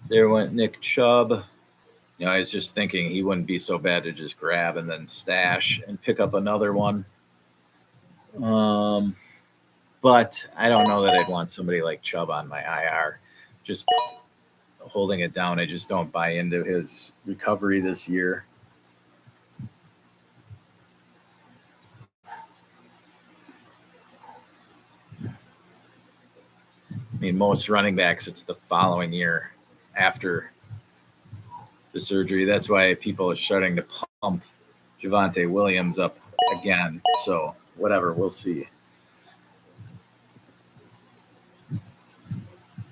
There went Nick Chubb. I was just thinking he wouldn't be so bad to just grab and then stash and pick up another one. But I don't know that I'd want somebody like Chubb on my IR. Just holding it down. I just don't buy into his recovery this year. I mean, most running backs, it's the following year after the surgery. That's why people are starting to pump Javonte Williams up again. So whatever, we'll see.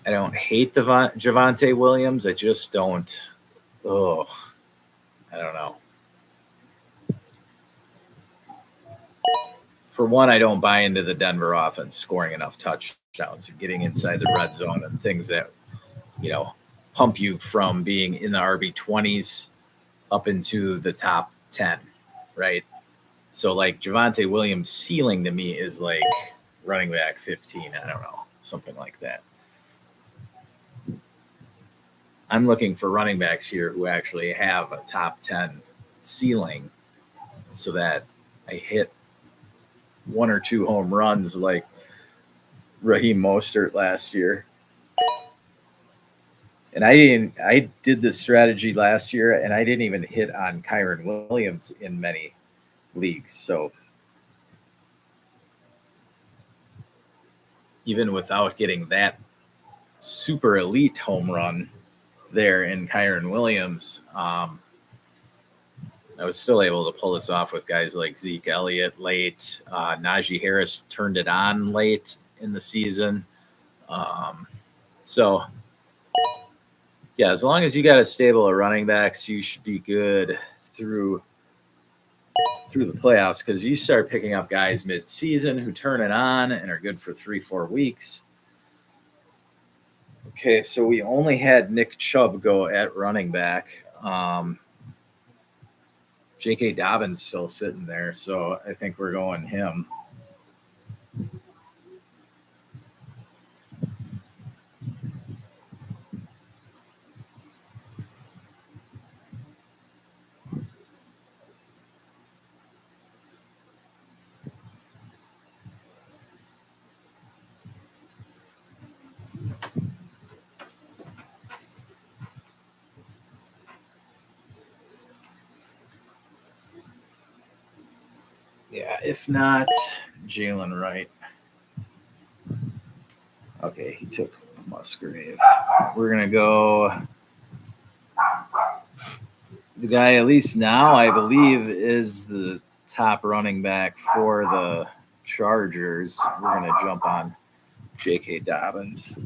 I don't hate Javonte Williams. I just don't. I don't know. For one, I don't buy into the Denver offense scoring enough touchdowns and getting inside the red zone and things that, pump you from being in the RB20s up into the top 10, right? So like Javonte Williams' ceiling to me is like running back 15. I don't know, something like that. I'm looking for running backs here who actually have a top 10 ceiling so that I hit 1 or 2 home runs like Raheem Mostert last year. And I did this strategy last year and I didn't even hit on Kyren Williams in many leagues. So even without getting that super elite home run there in Kyren Williams, I was still able to pull this off with guys like Zeke Elliott late. Najee Harris turned it on late in the season. So, yeah, as long as you got a stable of running backs, you should be good through the playoffs, because you start picking up guys mid-season who turn it on and are good for 3-4 weeks. Okay, so we only had Nick Chubb go at running back. J.K. Dobbins still sitting there, so I think we're going him. Yeah, if not, Jalen Wright. Okay, he took Musgrave. We're going to go the guy, at least now, I believe, is the top running back for the Chargers. We're going to jump on J.K. Dobbins.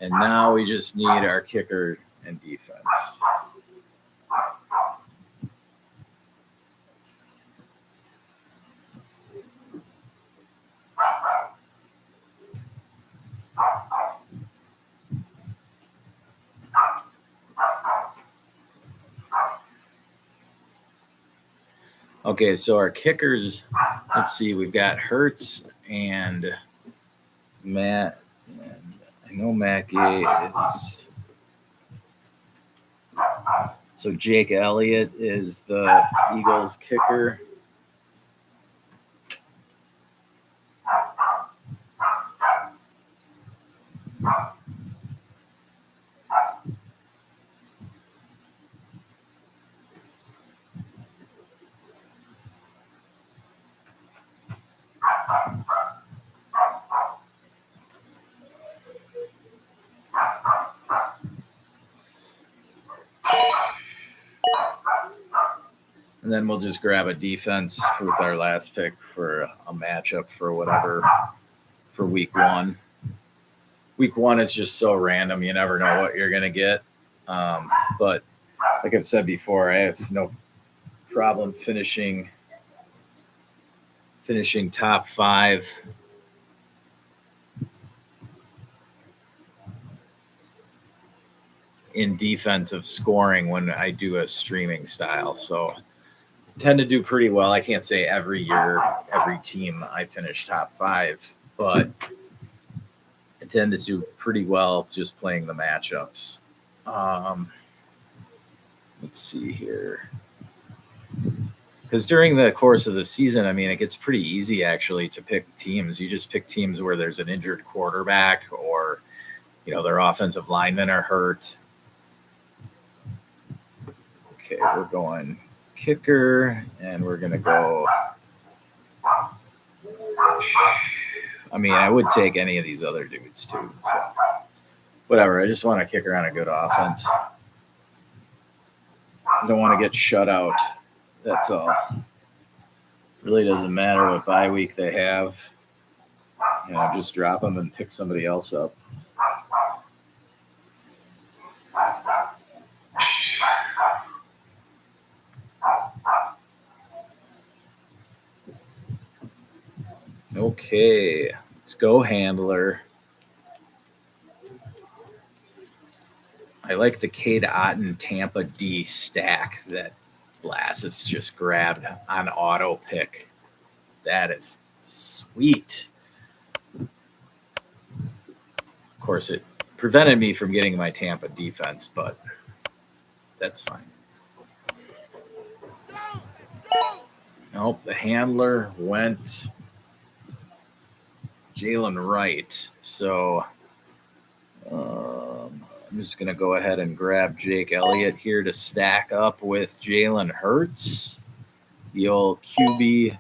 And now we just need our kicker and defense. Okay, so our kickers, let's see, we've got Hurts and Matt. And I know Matt Gay is. So Jake Elliott is the Eagles kicker. And then we'll just grab a defense with our last pick for a matchup for whatever for week one. Week one is just so random. You never know what you're going to get. But like I've said before, I have no problem finishing top 5. In defensive scoring when I do a streaming style. So tend to do pretty well. I can't say every year, every team I finish top 5, but I tend to do pretty well just playing the matchups. Let's see here. Because during the course of the season, I mean, it gets pretty easy actually to pick teams. You just pick teams where there's an injured quarterback or, their offensive linemen are hurt. Okay, we're going kicker, and we're going to go. I mean, I would take any of these other dudes too. So whatever. I just want a kicker on a good offense. I don't want to get shut out. That's all. Really doesn't matter what bye week they have. Just drop them and pick somebody else up. Okay, let's go handler. I like the Cade Otton Tampa D stack that Blassis just grabbed on auto pick. That is sweet. Of course, it prevented me from getting my Tampa defense, but that's fine. Nope, the handler went Jalen Wright. So I'm just going to go ahead and grab Jake Elliott here to stack up with Jalen Hurts, the old QB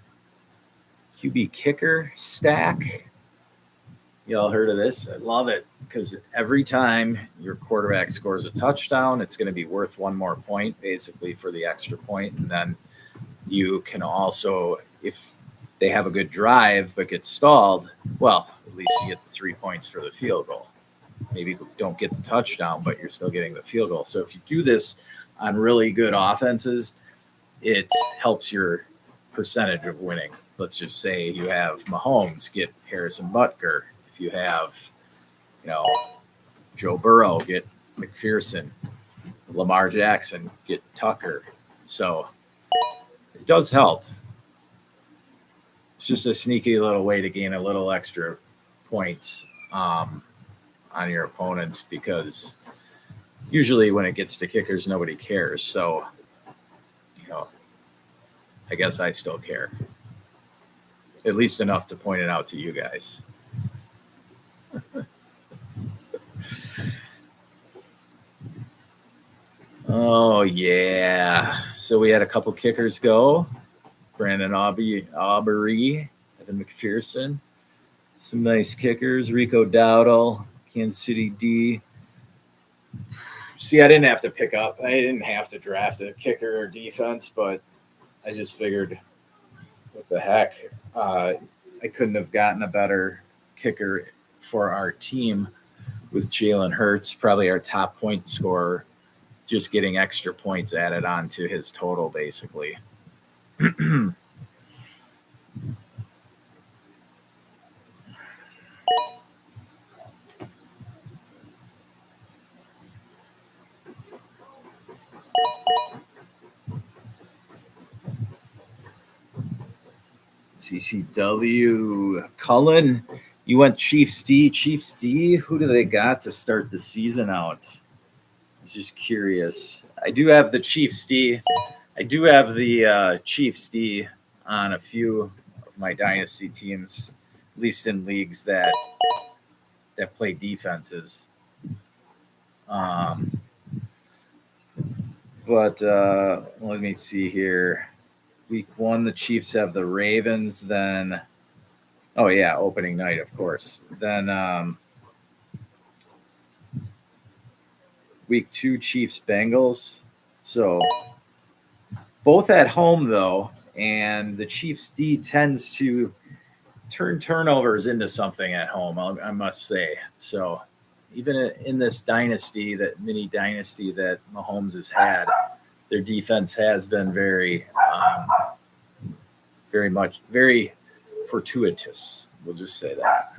kicker stack. Y'all heard of this? I love it because every time your quarterback scores a touchdown, it's going to be worth one more point basically for the extra point. And then you can also, if they have a good drive but get stalled, well, at least you get the 3 points for the field goal. Maybe you don't get the touchdown, but you're still getting the field goal. So if you do this on really good offenses, it helps your percentage of winning. Let's just say you have Mahomes, get Harrison Butker. If you have, Joe Burrow, get McPherson. Lamar Jackson, get Tucker. So it does help. It's just a sneaky little way to gain a little extra points on your opponents because usually when it gets to kickers, nobody cares. So, I guess I still care. At least enough to point it out to you guys. Oh, yeah. So we had a couple kickers go. Brandon Aubrey, Evan McPherson. Some nice kickers. Rico Dowdle, Kansas City D. See, I didn't have to pick up. I didn't have to draft a kicker or defense, but I just figured, what the heck? I couldn't have gotten a better kicker for our team with Jalen Hurts, probably our top point scorer, just getting extra points added on to his total, basically. CCW. Cullen, you went Chiefs D. Chiefs D, who do they got to start the season out? I was just curious. I do have the Chiefs D. I do have the Chiefs D on a few of my dynasty teams, at least in leagues that play defenses. But let me see here. Week 1, the Chiefs have the Ravens. Then, oh yeah, opening night, of course. Then week 2, Chiefs Bengals. So both at home though, and the Chiefs D tends to turn turnovers into something at home, I must say. So even in this dynasty, that mini dynasty that Mahomes has had, their defense has been very fortuitous. We'll just say that.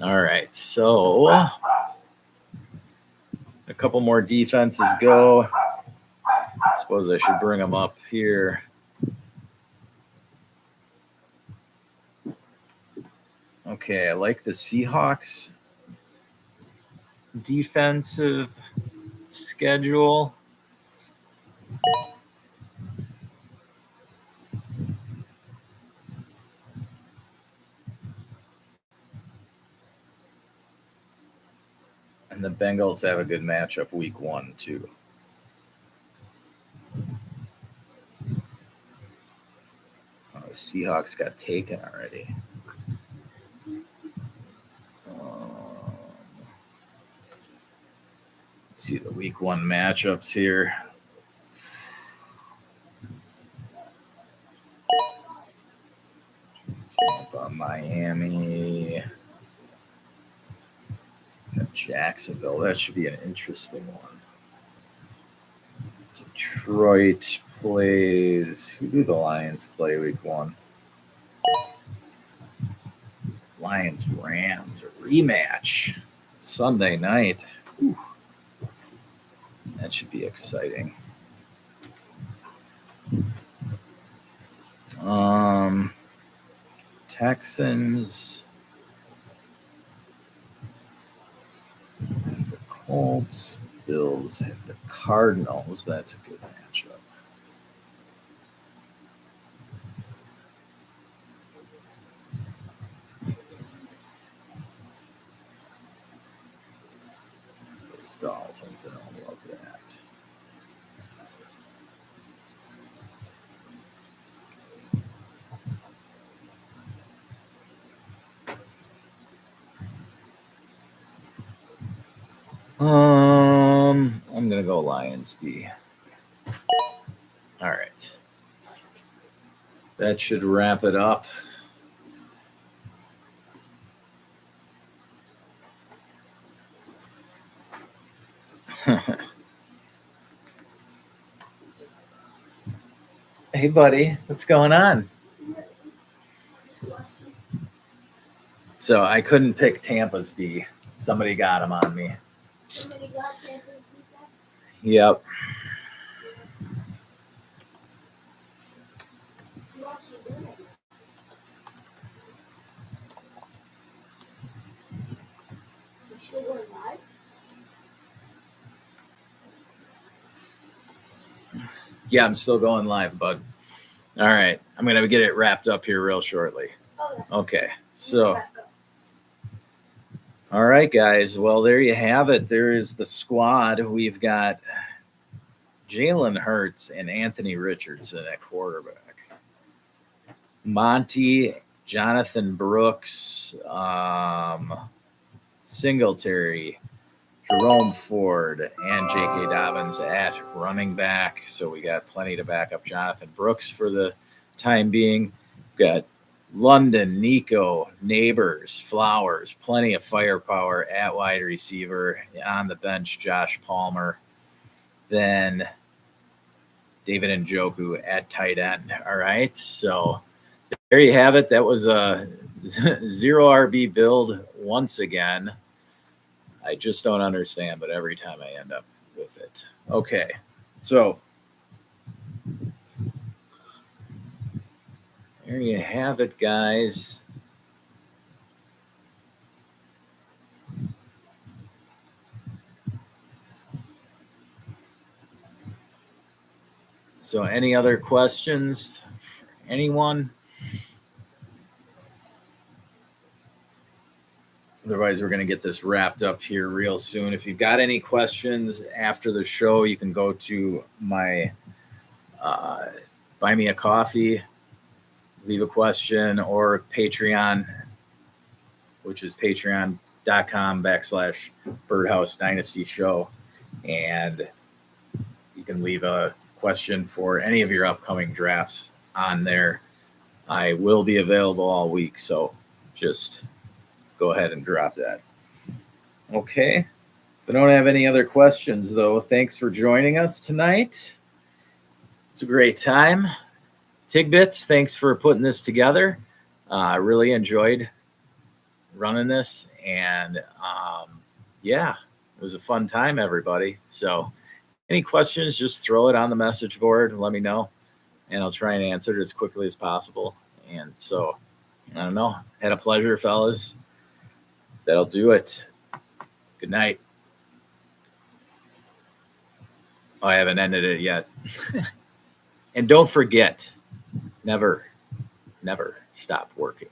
All right, so a couple more defenses go. I suppose I should bring them up here. Okay, I like the Seahawks defensive schedule. And the Bengals have a good matchup week 1, too. Oh, the Seahawks got taken already. Let's see the week 1 matchups here. Tampa, Miami, Jacksonville. That should be an interesting one. Detroit plays. Who do the Lions play week 1? Lions Rams, a rematch Sunday night. Whew. That should be exciting. Texans, have the Colts. Bills have the Cardinals. That's a good matchup. Those Dolphins, I don't love that. I'm gonna go Lions D. All right. That should wrap it up. Hey, buddy, what's going on? So I couldn't pick Tampa's D. Somebody got him on me. Somebody got Tampa's defense? Yep. Who else you doing? You still going live? Yeah, I'm still going live, bud. All right. I'm going to get it wrapped up here real shortly. Okay. So, all right, guys. Well, there you have it. There is the squad. We've got Jalen Hurts and Anthony Richardson at quarterback. Monty, Jonathan Brooks, Singletary, Jerome Ford, and J.K. Dobbins at running back. So we got plenty to back up Jonathan Brooks for the time being. We've got London, Nico, Neighbors, Flowers, plenty of firepower at wide receiver. On the bench, Josh Palmer. Then David Njoku at tight end. All right. So there you have it. That was a 0 RB build once again. I just don't understand, but every time I end up with it. Okay. So there you have it, guys. So any other questions? Anyone? Otherwise, we're going to get this wrapped up here real soon. If you've got any questions after the show, you can go to my Buy Me a Coffee, leave a question, or Patreon, which is patreon.com/Birdhouse Dynasty Show. And you can leave a question for any of your upcoming drafts on there. I will be available all week, so just go ahead and drop that. Okay. If I don't have any other questions, though, thanks for joining us tonight. It's a great time. Tigbits, thanks for putting this together. I really enjoyed running this, and yeah, it was a fun time, everybody. So any questions, just throw it on the message board and let me know, and I'll try and answer it as quickly as possible. And so, I don't know. Had a pleasure, fellas. That'll do it. Good night. Oh, I haven't ended it yet. And don't forget, never stop working.